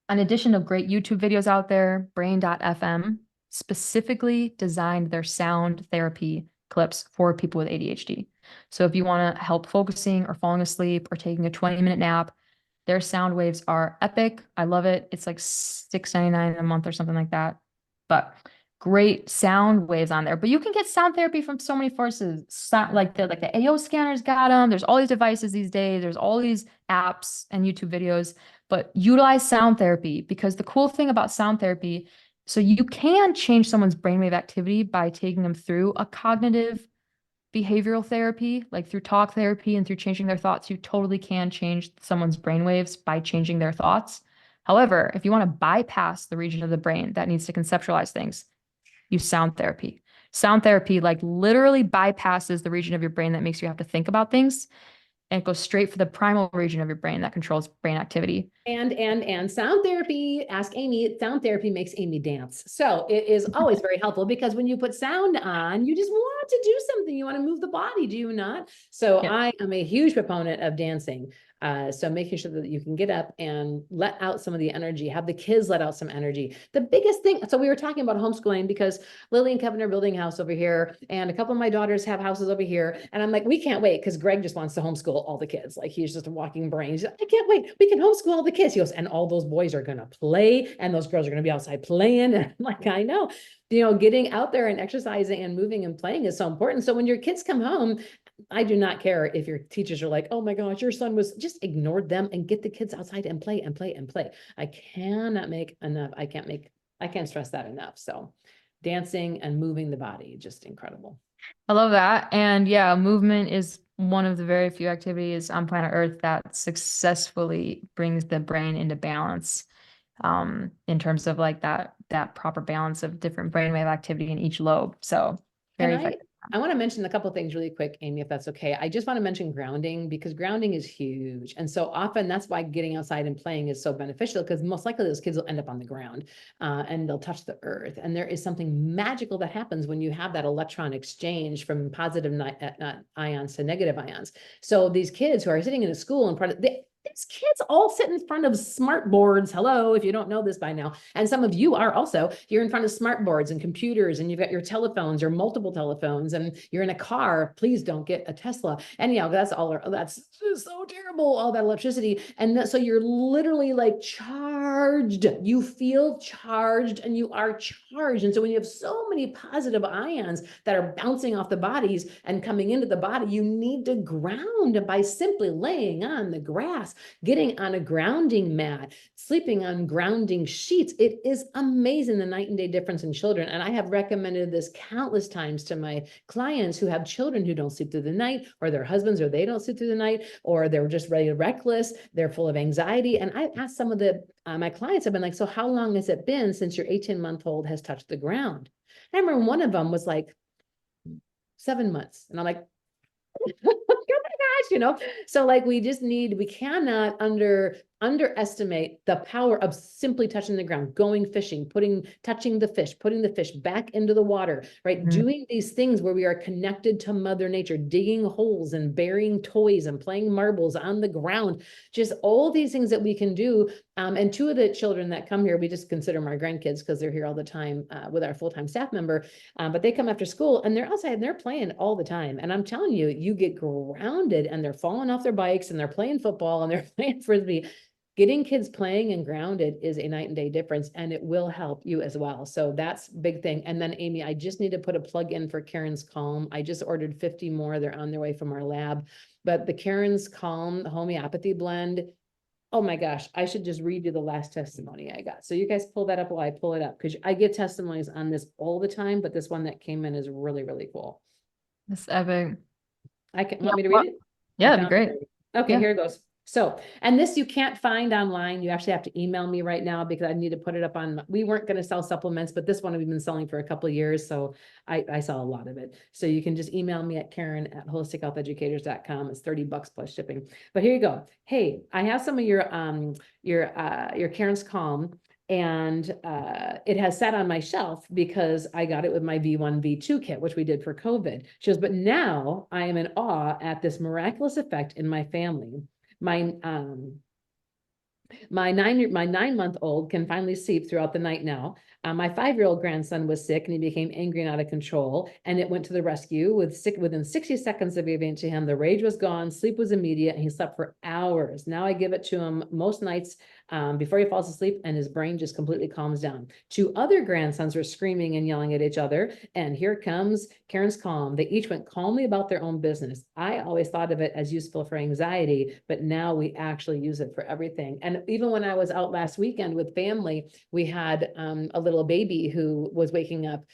in addition to great YouTube videos out there, Brain.fm specifically designed their sound therapy clips for people with ADHD. So if you want to help focusing or falling asleep or taking a 20-minute nap, their sound waves are epic. I love it. It's like $6.99 a month or something like that. But great sound waves on there. But you can get sound therapy from so many sources. Like the AO scanners got them. There's all these devices these days. There's all these apps and YouTube videos. But utilize sound therapy, because the cool thing about sound therapy, so you can change someone's brainwave activity by taking them through a cognitive behavioral therapy, like through talk therapy and through changing their thoughts. You totally can change someone's brainwaves by changing their thoughts. However, if you want to bypass the region of the brain that needs to conceptualize things, use sound therapy. Sound therapy like literally bypasses the region of your brain that makes you have to think about things, and it goes straight for the primal region of your brain that controls brain activity. And sound therapy, ask Amy, sound therapy makes Amy dance. So it is always very helpful, because when you put sound on, you just want to do something. You want to move the body, do you not? So Yeah. I am a huge proponent of dancing. So making sure that you can get up and let out some of the energy, have the kids let out some energy. The biggest thing, so we were talking about homeschooling because Lily and Kevin are building a house over here, and a couple of my daughters have houses over here. And I'm like, we can't wait, because Greg just wants to homeschool all the kids. Like, he's just a walking brain. He's like, I can't wait. We can homeschool all the kids. He goes, and all those boys are going to play, and those girls are going to be outside playing. And I'm like, I know, getting out there and exercising and moving and playing is so important. So when your kids come home, I do not care if your teachers are like, oh my gosh, your son was, just ignore them and get the kids outside and play and play and play. I cannot make enough. I can't stress that enough. So dancing and moving the body, just incredible. I love that. And yeah, movement is one of the very few activities on planet Earth that successfully brings the brain into balance, in terms of like that proper balance of different brainwave activity in each lobe. So And very effective. I want to mention a couple of things really quick, Amy, if that's okay. I just want to mention grounding, because grounding is huge. And so often that's why getting outside and playing is so beneficial, because most likely those kids will end up on the ground and they'll touch the earth. And there is something magical that happens when you have that electron exchange from positive ions to negative ions. So these kids who are sitting in a school in front of, these kids all sit in front of smart boards. Hello, if you don't know this by now. And some of you are also, you're in front of smart boards and computers, and you've got your telephones or multiple telephones, and you're in a car. Please don't get a Tesla. Anyhow, that's so terrible, all that electricity. And so you're literally like charged. You feel charged and you are charged. And so when you have so many positive ions that are bouncing off the bodies and coming into the body, you need to ground by simply laying on the grass, getting on a grounding mat, sleeping on grounding sheets. It is amazing, the night and day difference in children. And I have recommended this countless times to my clients who have children who don't sleep through the night, or their husbands, or they don't sleep through the night, or they're just really reckless, they're full of anxiety. And I've asked some of my clients, have been like, so how long has it been since your 18-month-old has touched the ground? And I remember one of them was like 7 months. And I'm like, oh my gosh, so like, we cannot under underestimate the power of simply touching the ground, going fishing, touching the fish, putting the fish back into the water, right? Doing these things where we are connected to Mother Nature, digging holes and burying toys and playing marbles on the ground, just all these things that we can do. And two of the children that come here, we just consider them our grandkids because they're here all the time with our full-time staff member. But they come after school and they're outside and they're playing all the time. And I'm telling you, you get grounded and they're falling off their bikes and they're playing football and they're playing frisbee. Getting kids playing and grounded is a night and day difference, and it will help you as well. So that's a big thing. And then Amy, I just need to put a plug in for Karen's Calm. I just ordered 50 more. They're on their way from our lab. But the Karen's Calm, the homeopathy blend, oh my gosh, I should just read you the last testimony I got. So you guys pull that up while I pull it up, because I get testimonies on this all the time, but this one that came in is really, really cool. That's epic. Want me to read it? Yeah, that'd be great. Okay, Yeah. here it goes. So, and this you can't find online. You actually have to email me right now because I need to put it up on, we weren't going to sell supplements, but this one we've been selling for a couple of years. So I sell a lot of it. So you can just email me at Karen@holistichealtheducators.com. It's $30 plus shipping. But here you go. Hey, I have some of your Karen's Calm. And it has sat on my shelf because I got it with my V1, V2 kit, which we did for COVID. She goes, but now I am in awe at this miraculous effect in my family. My 9-month-old can finally sleep throughout the night now. My 5-year-old grandson was sick and he became angry and out of control, and it went to the rescue within 60 seconds of giving it to him. The rage was gone, sleep was immediate, and he slept for hours. Now I give it to him most nights before he falls asleep, and his brain just completely calms down. 2 other grandsons were screaming and yelling at each other, and here comes Karen's Calm. They each went calmly about their own business. I always thought of it as useful for anxiety, but now we actually use it for everything. And even when I was out last weekend with family, we had a little baby who was waking up,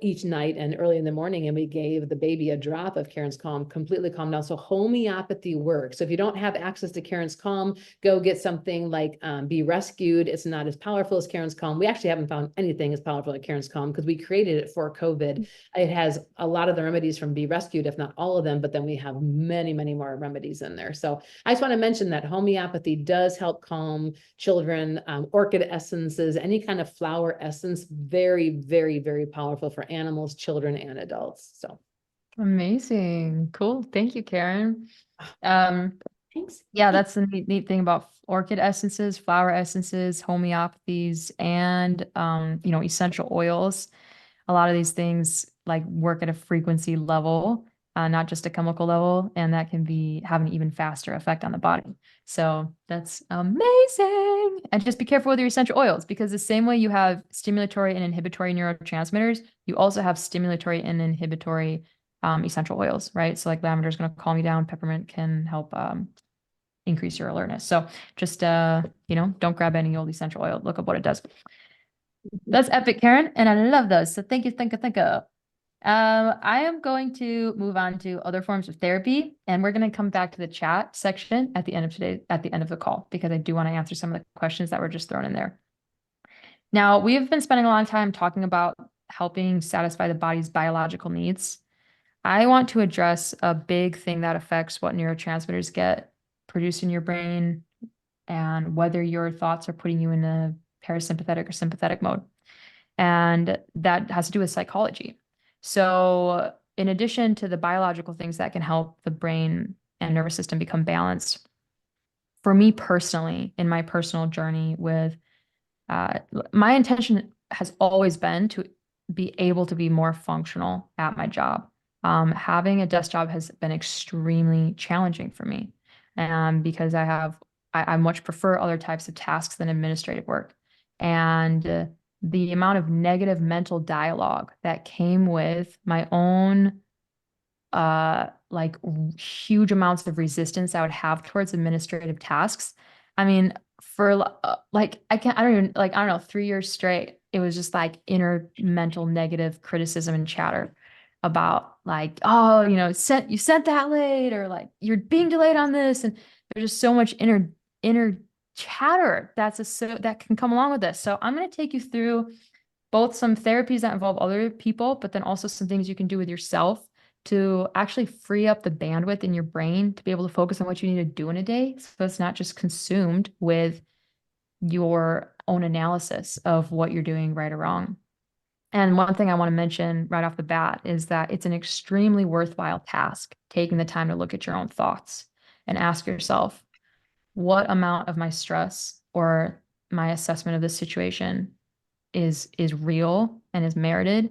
each night and early in the morning, and we gave the baby a drop of Karen's Calm, completely calmed down. So homeopathy works. So if you don't have access to Karen's Calm, go get something like Be Rescued. It's not as powerful as Karen's Calm. We actually haven't found anything as powerful as Karen's Calm because we created it for COVID. It has a lot of the remedies from Be Rescued, if not all of them, but then we have many, many more remedies in there. So I just want to mention that homeopathy does help calm children. Orchid essences, any kind of flower essence, very, very, very powerful for animals, children, and adults. So amazing. Cool. Thank you, Karen. Thanks. Yeah, that's the neat thing about orchid essences, flower essences, homeopathies, and essential oils. A lot of these things like work at a frequency level, not just a chemical level, and that can have an even faster effect on the body. So that's amazing. And just be careful with your essential oils, because the same way you have stimulatory and inhibitory neurotransmitters, you also have stimulatory and inhibitory essential oils, right? So like lavender is going to calm you down. Peppermint can help increase your alertness. So just, don't grab any old essential oil. Look up what it does. That's epic, Karen. And I love those. So thank you. I am going to move on to other forms of therapy, and we're going to come back to the chat section at the end of the call, because I do want to answer some of the questions that were just thrown in there. Now, we've been spending a long time talking about helping satisfy the body's biological needs. I want to address a big thing that affects what neurotransmitters get produced in your brain and whether your thoughts are putting you in a parasympathetic or sympathetic mode. And that has to do with psychology. So in addition to the biological things that can help the brain and nervous system become balanced, for me personally, in my personal journey with, my intention has always been to be able to be more functional at my job. Having a desk job has been extremely challenging for me, because I much prefer other types of tasks than administrative work. And the amount of negative mental dialogue that came with my own huge amounts of resistance I would have towards administrative tasks. I mean, for I don't know, 3 years straight, it was just like inner mental negative criticism and chatter about like, oh, you sent that late, or like you're being delayed on this. And there's just so much inner chatter that can come along with this. So I'm going to take you through both some therapies that involve other people, but then also some things you can do with yourself to actually free up the bandwidth in your brain to be able to focus on what you need to do in a day. So it's not just consumed with your own analysis of what you're doing right or wrong. And one thing I want to mention right off the bat is that it's an extremely worthwhile task, taking the time to look at your own thoughts and ask yourself, what amount of my stress or my assessment of this situation is real and is merited,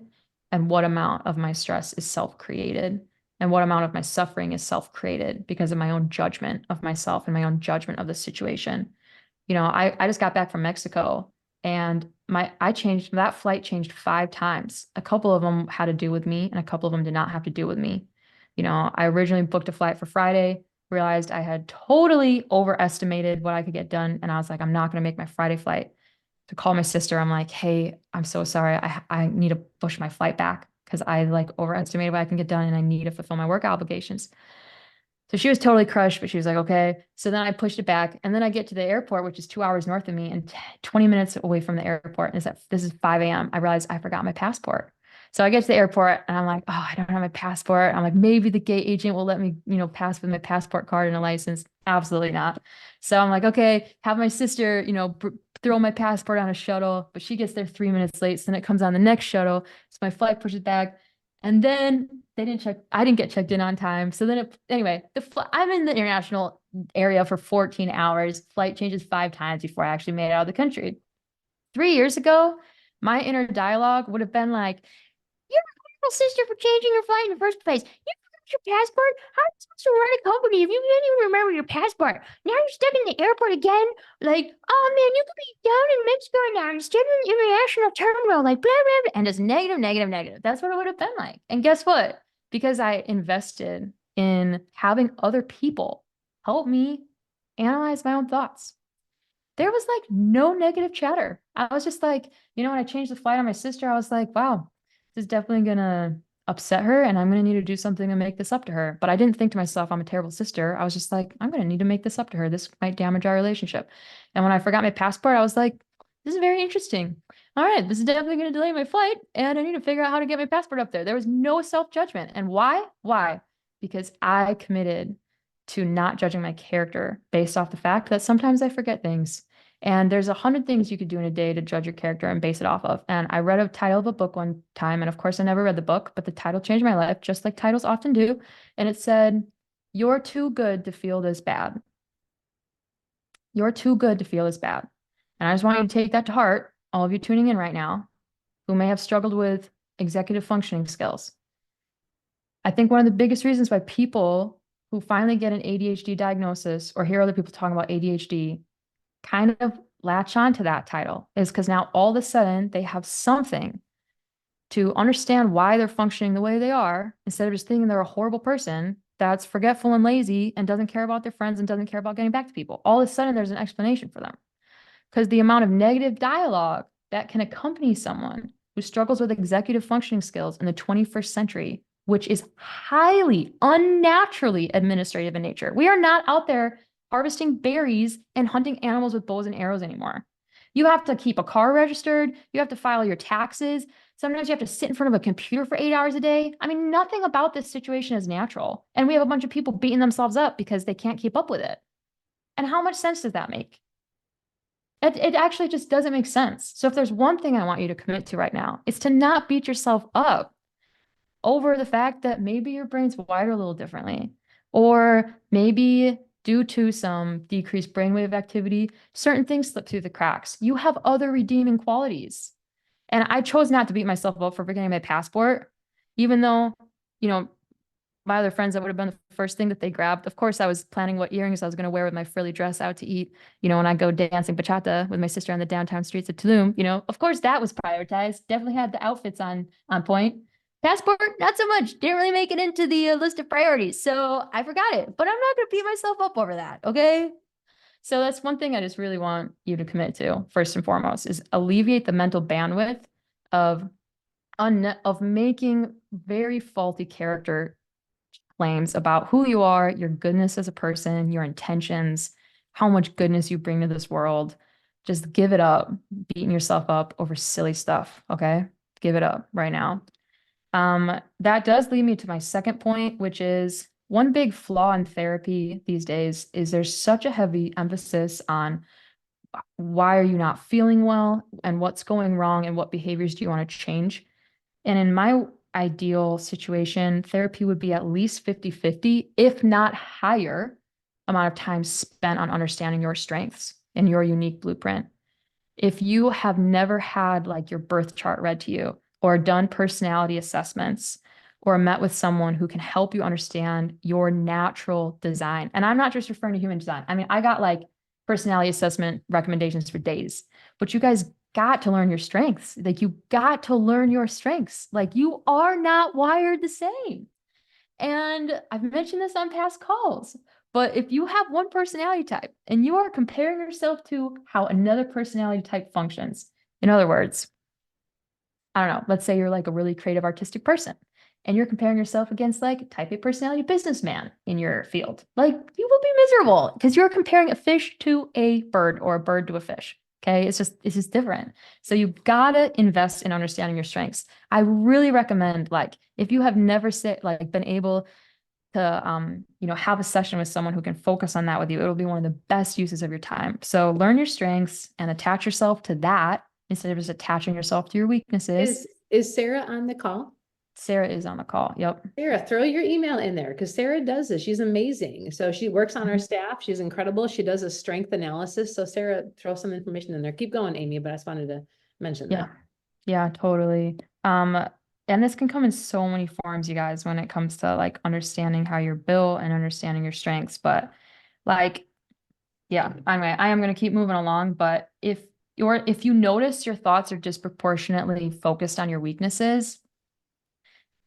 and what amount of my stress is self-created, and what amount of my suffering is self-created because of my own judgment of myself and my own judgment of the situation. I just got back from Mexico, and I changed that flight changed 5 times. A couple of them had to do with me, and a couple of them did not have to do with me. I originally booked a flight for Friday, realized I had totally overestimated what I could get done, and I was like, I'm not going to make my Friday flight. To call my sister, I'm like, hey, I'm so sorry. I need to push my flight back because I like overestimated what I can get done, and I need to fulfill my work obligations. So she was totally crushed, but she was like, okay. So then I pushed it back. And then I get to the airport, which is 2 hours north of me and 20 minutes away from the airport. And this is 5 a.m. I realized I forgot my passport. So I get to the airport and I'm like, oh, I don't have my passport. I'm like, maybe the gate agent will let me, pass with my passport card and a license. Absolutely not. So I'm like, okay, have my sister, throw my passport on a shuttle, but she gets there 3 minutes late. So then it comes on the next shuttle. So my flight pushes back. And then I didn't get checked in on time. So then anyway, I'm in the international area for 14 hours. Flight changes 5 times before I actually made it out of the country. 3 years ago, my inner dialogue would have been like, you're a horrible sister for changing your flight in the first place. You forgot your passport? How are you supposed to run a company if you can't even remember your passport? Now you're stuck in the airport again. Like, oh man, you could be down in Mexico now instead of in the international terminal. Like, blah, blah, blah. And just negative, negative, negative. That's what it would have been like. And guess what? Because I invested in having other people help me analyze my own thoughts, there was like no negative chatter. I was just like, when I changed the flight on my sister, I was like, wow, this is definitely gonna upset her, and I'm gonna need to do something to make this up to her. But I didn't think to myself, I'm a terrible sister. I was just like, I'm gonna need to make this up to her. This might damage our relationship. And when I forgot my passport, I was like, this is very interesting. All right, this is definitely gonna delay my flight, and I need to figure out how to get my passport up there. There was no self-judgment. And why? Why? Because I committed to not judging my character based off the fact that sometimes I forget things. And there's 100 things you could do in a day to judge your character and base it off of. And I read a title of a book one time, and of course I never read the book, but the title changed my life, just like titles often do. And it said, you're too good to feel this bad. You're too good to feel this bad. And I just want you to take that to heart, all of you tuning in right now, who may have struggled with executive functioning skills. I think one of the biggest reasons why people who finally get an ADHD diagnosis or hear other people talking about ADHD kind of latch on to that title is because now all of a sudden they have something to understand why they're functioning the way they are, instead of just thinking they're a horrible person that's forgetful and lazy and doesn't care about their friends and doesn't care about getting back to people. All of a sudden there's an explanation for them, because the amount of negative dialogue that can accompany someone who struggles with executive functioning skills in the 21st century, which is highly unnaturally administrative in nature. We are not out there harvesting berries and hunting animals with bows and arrows anymore. You have to keep a car registered. You have to file your taxes. Sometimes you have to sit in front of a computer for 8 hours a day. I mean, nothing about this situation is natural. And we have a bunch of people beating themselves up because they can't keep up with it. And how much sense does that make? It actually just doesn't make sense. So if there's one thing I want you to commit to right now, it's to not beat yourself up over the fact that maybe your brain's wired a little differently, or maybe due to some decreased brainwave activity, certain things slip through the cracks. You have other redeeming qualities. And I chose not to beat myself up for forgetting my passport, even though, my other friends, that would have been the first thing that they grabbed. Of course, I was planning what earrings I was going to wear with my frilly dress out to eat, when I go dancing bachata with my sister on the downtown streets of Tulum, of course that was prioritized. Definitely had the outfits on point. Passport, not so much. Didn't really make it into the list of priorities. So I forgot it, but I'm not going to beat myself up over that. Okay. So that's one thing I just really want you to commit to, first and foremost, is alleviate the mental bandwidth of making very faulty character claims about who you are, your goodness as a person, your intentions, how much goodness you bring to this world. Just give it up, beating yourself up over silly stuff. Okay. Give it up right now. That does lead me to my second point, which is one big flaw in therapy these days is there's such a heavy emphasis on why are you not feeling well and what's going wrong and what behaviors do you want to change. And in my ideal situation, therapy would be at least 50-50, if not higher amount of time spent on understanding your strengths and your unique blueprint. If you have never had like your birth chart read to you or done personality assessments or met with someone who can help you understand your natural design, and I'm not just referring to human design. I mean, I got like personality assessment recommendations for days, but you guys got to learn your strengths. Like you got to learn your strengths. Like you are not wired the same. And I've mentioned this on past calls, but if you have one personality type and you are comparing yourself to how another personality type functions, in other words, I don't know, let's say you're like a really creative artistic person and you're comparing yourself against like type A personality businessman in your field, like you will be miserable because you're comparing a fish to a bird or a bird to a fish. Okay. It's just different. So you've got to invest in understanding your strengths. I really recommend like if you have never been able to have a session with someone who can focus on that with you, it'll be one of the best uses of your time. So learn your strengths and attach yourself to that instead of just attaching yourself to your weaknesses. Is Sarah on the call? Sarah is on the call. Yep. Sarah, throw your email in there because Sarah does this. She's amazing. So she works on our Mhm. staff. She's incredible. She does a strength analysis. So Sarah, throw some information in there. Keep going, Amy, but I just wanted to mention Yeah. that. Yeah, totally. And this can come in so many forms, you guys, when it comes to like understanding how you're built and understanding your strengths. But like, yeah, anyway, I am going to keep moving along. But if you notice your thoughts are disproportionately focused on your weaknesses,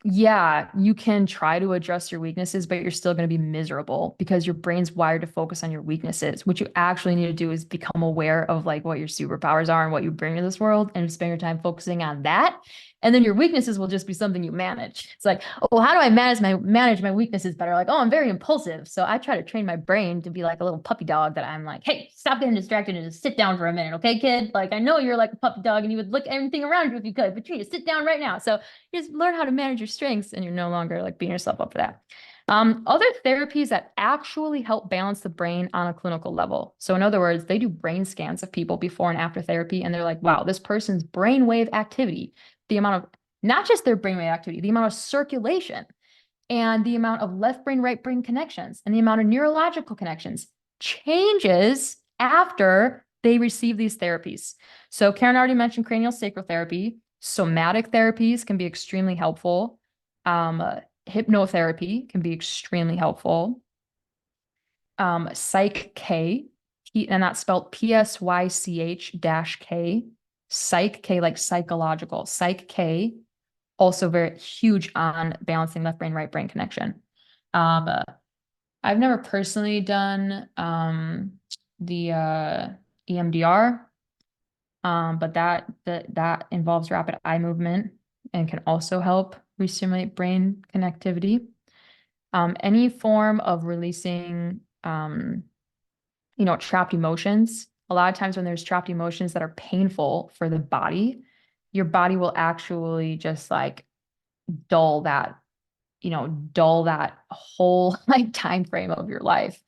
yeah, you can try to address your weaknesses, but you're still going to be miserable because your brain's wired to focus on your weaknesses. What you actually need to do is become aware of like what your superpowers are and what you bring to this world and spend your time focusing on that. And then your weaknesses will just be something you manage. It's like, oh, well, how do I manage my weaknesses better? Like, oh, I'm very impulsive. So I try to train my brain to be like a little puppy dog that I'm like, hey, stop getting distracted and just sit down for a minute, okay, kid? Like I know you're like a puppy dog and you would lick everything around you if you could, but you need to sit down right now. So you just learn how to manage your strengths and you're no longer like beating yourself up for that. Other therapies that actually help balance the brain on a clinical level. So, in other words, they do brain scans of people before and after therapy, and they're like, wow, this person's brainwave activity, the amount of not just their brainwave activity, the amount of circulation and the amount of left brain, right brain connections and the amount of neurological connections changes after they receive these therapies. So, Karen already mentioned cranial sacral therapy. Somatic therapies can be extremely helpful. Hypnotherapy can be extremely helpful. Psych K, and that's spelled PSYCH-K. Psych K, like psychological. Psych K, also very huge on balancing left brain, right brain connection. Uh, I've never personally done the EMDR, but that involves rapid eye movement and can also help re-stimulate brain connectivity. Any form of releasing, trapped emotions. A lot of times when there's trapped emotions that are painful for the body, your body will actually just like dull that, dull that whole like time frame of your life.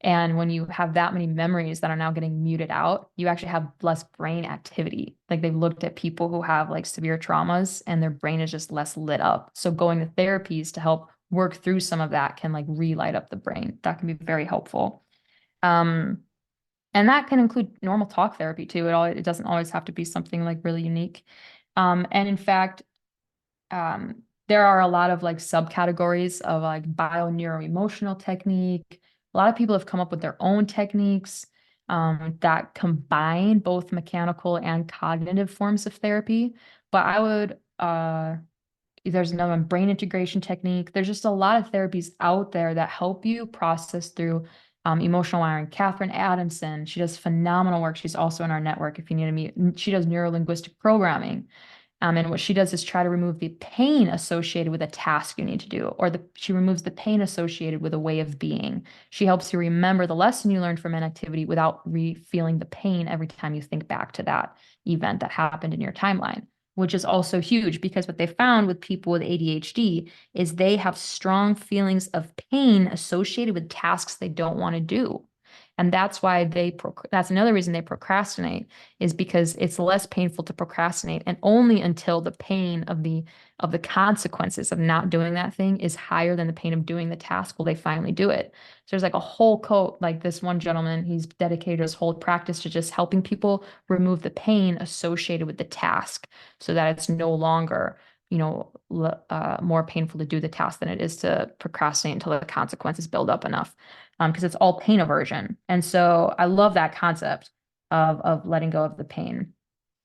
And when you have that many memories that are now getting muted out, you actually have less brain activity. Like they've looked at people who have like severe traumas and their brain is just less lit up. So going to therapies to help work through some of that can like relight up the brain. That can be very helpful. Um, and that can include normal talk therapy too. It doesn't always have to be something like really unique. And in fact, there are a lot of like subcategories of like bio-neuroemotional technique. A lot of people have come up with their own techniques that combine both mechanical and cognitive forms of therapy. But there's another one, brain integration technique. There's just a lot of therapies out there that help you process through emotional wiring. Catherine Adamson, she does phenomenal work. She's also in our network if you need to meet. She does neuro-linguistic programming. And what she does is try to remove the pain associated with a task you need to do, or she removes the pain associated with a way of being. She helps you remember the lesson you learned from an activity without feeling the pain every time you think back to that event that happened in your timeline. which is also huge because what they found with people with ADHD is they have strong feelings of pain associated with tasks they don't want to do. And that's why that's another reason they procrastinate, is because it's less painful to procrastinate, and only until the pain of the consequences of not doing that thing is higher than the pain of doing the task will they finally do it. So there's like a whole quote, like this one gentleman, he's dedicated his whole practice to just helping people remove the pain associated with the task so that it's no longer, more painful to do the task than it is to procrastinate until the consequences build up enough. Because it's all pain aversion. And so I love that concept of letting go of the pain.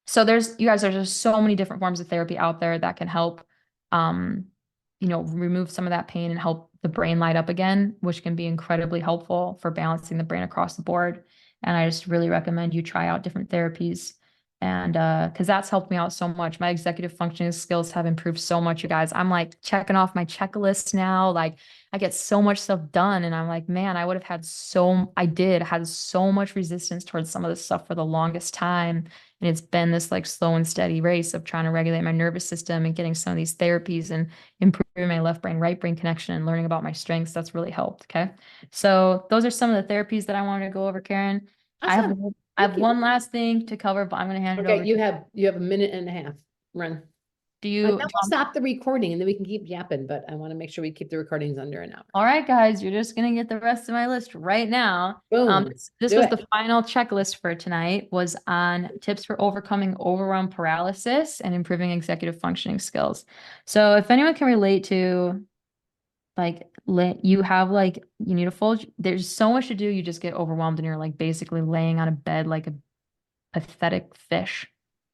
So there's just so many different forms of therapy out there that can help, remove some of that pain and help the brain light up again, which can be incredibly helpful for balancing the brain across the board. And I just really recommend you try out different therapies. And because that's helped me out so much. My executive functioning skills have improved so much, you guys. I'm like checking off my checklist now. Like I get so much stuff done. And I'm like, man, I had so much resistance towards some of this stuff for the longest time. And it's been this like slow and steady race of trying to regulate my nervous system and getting some of these therapies and improving my left brain, right brain connection and learning about my strengths. That's really helped. Okay. So those are some of the therapies that I wanted to go over, Karen. I have Awesome. I have Thank you. one last thing to cover, but I'm going to hand it Okay, over you have a minute and a half. Run. do And you. then we'll stop the recording and then we can keep yapping, but I want to make sure we keep the recordings under an hour. All right, guys, you're just going to get the rest of my list right now. Boom. This Do was it. the final checklist for tonight, was on tips for overcoming overwhelm paralysis and improving executive functioning skills. So if anyone can relate to like you have like you need a full there's so much to do, you just get overwhelmed and you're like basically laying on a bed like a pathetic fish.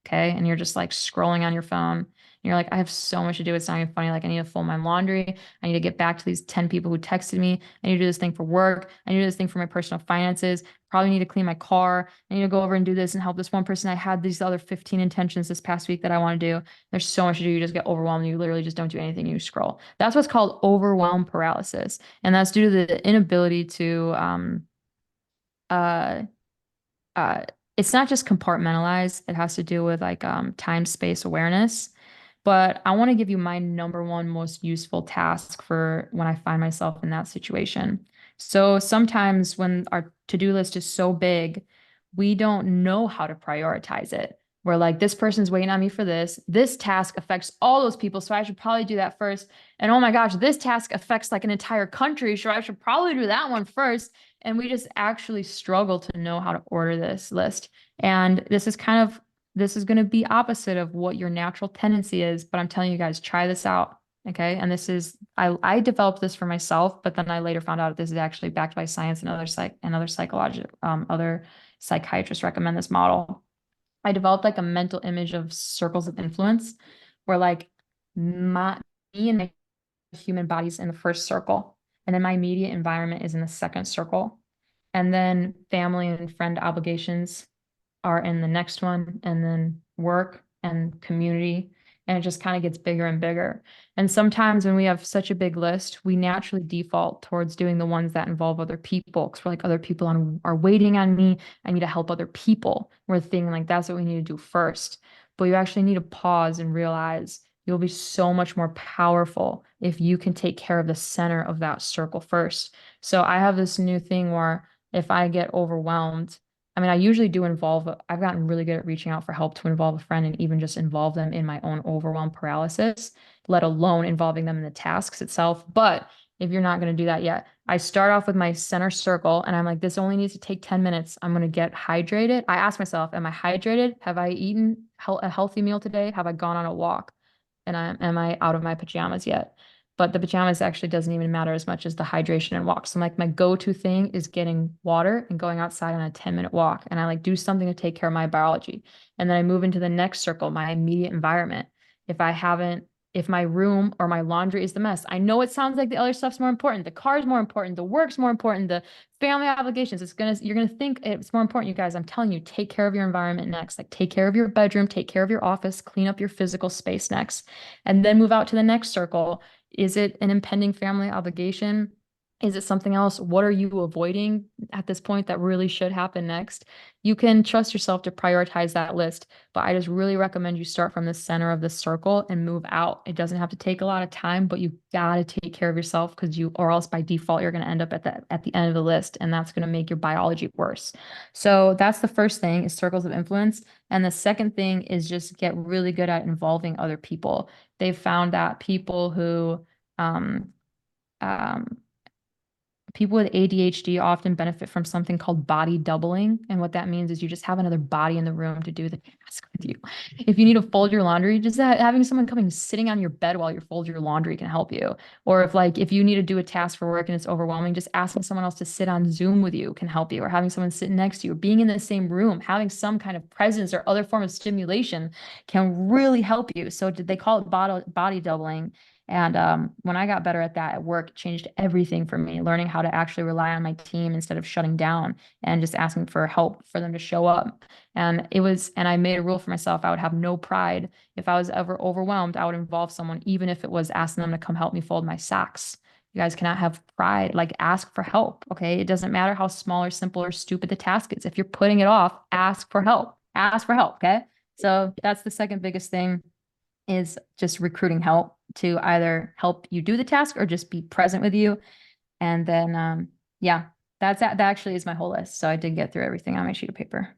Okay. And you're just like scrolling on your phone. And you're like, I have so much to do. It's not even funny. Like, I need to fold my laundry. I need to get back to these 10 people who texted me. I need to do this thing for work. I need to do this thing for my personal finances. Probably need to clean my car. I need to go over and do this and help this one person. I had these other 15 intentions this past week that I want to do. There's so much to do. You just get overwhelmed. You literally just don't do anything. You scroll. That's what's called overwhelm paralysis. And that's due to the inability to, uh, uh, it's not just compartmentalized. It has to do with like time space awareness. But I want to give you my number one most useful task for when I find myself in that situation. So sometimes when our to-do list is so big, we don't know how to prioritize it. We're like, this person's waiting on me for this. This task affects all those people, so I should probably do that first. And oh my gosh, this task affects like an entire country, so I should probably do that one first. And we just actually struggle to know how to order this list. And this is going to be opposite of what your natural tendency is, but I'm telling you guys, try this out. Okay. And I developed this for myself, but then I later found out this is actually backed by science and other psychiatrists recommend this model. I developed like a mental image of circles of influence where like me and my human bodies in the first circle, and then my immediate environment is in the second circle. And then family and friend obligations are in the next one, and then work and community. And it just kind of gets bigger and bigger. And sometimes when we have such a big list, we naturally default towards doing the ones that involve other people. Because we're like, other people are waiting on me. I need to help other people. We're thinking like that's what we need to do first. But you actually need to pause and realize you'll be so much more powerful if you can take care of the center of that circle first. So I have this new thing where if I get overwhelmed, I mean, I usually do I've gotten really good at reaching out for help to involve a friend and even just involve them in my own overwhelm paralysis, let alone involving them in the tasks itself. But if you're not going to do that yet, I start off with my center circle and I'm like, this only needs to take 10 minutes. I'm going to get hydrated. I ask myself, am I hydrated? Have I eaten a healthy meal today? Have I gone on a walk? And am I out of my pajamas yet? But the pajamas actually doesn't even matter as much as the hydration and walk. So like my go-to thing is getting water and going outside on a 10-minute walk. And I like do something to take care of my biology. And then I move into the next circle, my immediate environment. If my room or my laundry is the mess, I know it sounds like the other stuff's more important. The car's more important. The work's more important. The family obligations. You're gonna think it's more important, you guys. I'm telling you, take care of your environment next. Like take care of your bedroom, take care of your office, clean up your physical space next, and then move out to the next circle. Is it an impending family obligation? Is it something else? What are you avoiding at this point that really should happen next? You can trust yourself to prioritize that list, but I just really recommend you start from the center of the circle and move out. It doesn't have to take a lot of time, but you gotta take care of yourself because or else by default you're gonna end up at the end of the list, and that's gonna make your biology worse. So that's the first thing is circles of influence. And the second thing is just get really good at involving other people. They've found that um, um, people with ADHD often benefit from something called body doubling. And what that means is you just have another body in the room to do the task with you. If you need to fold your laundry, just having someone coming sitting on your bed while you fold your laundry can help you. Or if you need to do a task for work and it's overwhelming, just asking someone else to sit on Zoom with you can help you, or having someone sit next to you, or being in the same room, having some kind of presence or other form of stimulation can really help you. So they call it body doubling. And when I got better at that at work, it changed everything for me, learning how to actually rely on my team instead of shutting down and just asking for help for them to show up. And I made a rule for myself. I would have no pride. If I was ever overwhelmed, I would involve someone, even if it was asking them to come help me fold my socks. You guys cannot have pride. Like, ask for help. Okay. It doesn't matter how small or simple or stupid the task is. If you're putting it off, ask for help. Ask for help. Okay. So that's the second biggest thing, is just recruiting help to either help you do the task or just be present with you. And then, yeah, that actually is my whole list. So I did get through everything on my sheet of paper.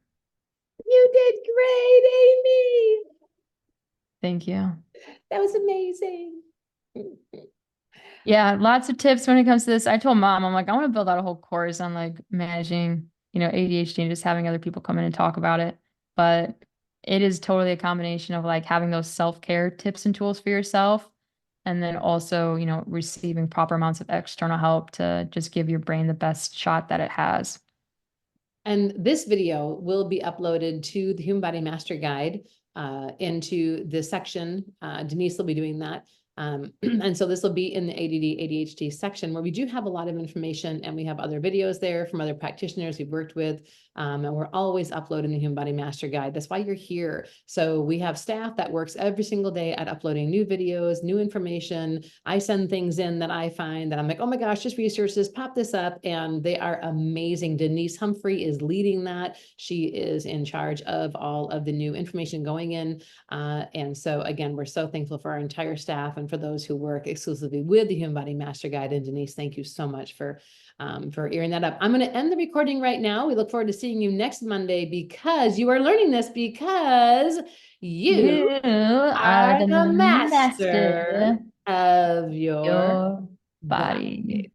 You did great, Amy. Thank you. That was amazing. Yeah, lots of tips when it comes to this. I told mom, I'm like, I want to build out a whole course on like managing, ADHD and just having other people come in and talk about it. But it is totally a combination of like having those self-care tips and tools for yourself, and then also, receiving proper amounts of external help to just give your brain the best shot that it has. And this video will be uploaded to the Human Body Master Guide into the section. Denise will be doing that. And so this will be in the ADD ADHD section, where we do have a lot of information, and we have other videos there from other practitioners we've worked with. And we're always uploading the Human Body Master Guide. That's why you're here. So we have staff that works every single day at uploading new videos, new information. I send things in that I find that I'm like, oh my gosh, just research this, pop this up. And they are amazing. Denise Humphrey is leading that. She is in charge of all of the new information going in. And so again, we're so thankful for our entire staff and for those who work exclusively with the Human Body Master Guide. And Denise, thank you so much for airing that up. I'm going to end the recording right now. We look forward to seeing you next Monday, because you are learning this because you You are are the the master master of your your body. body.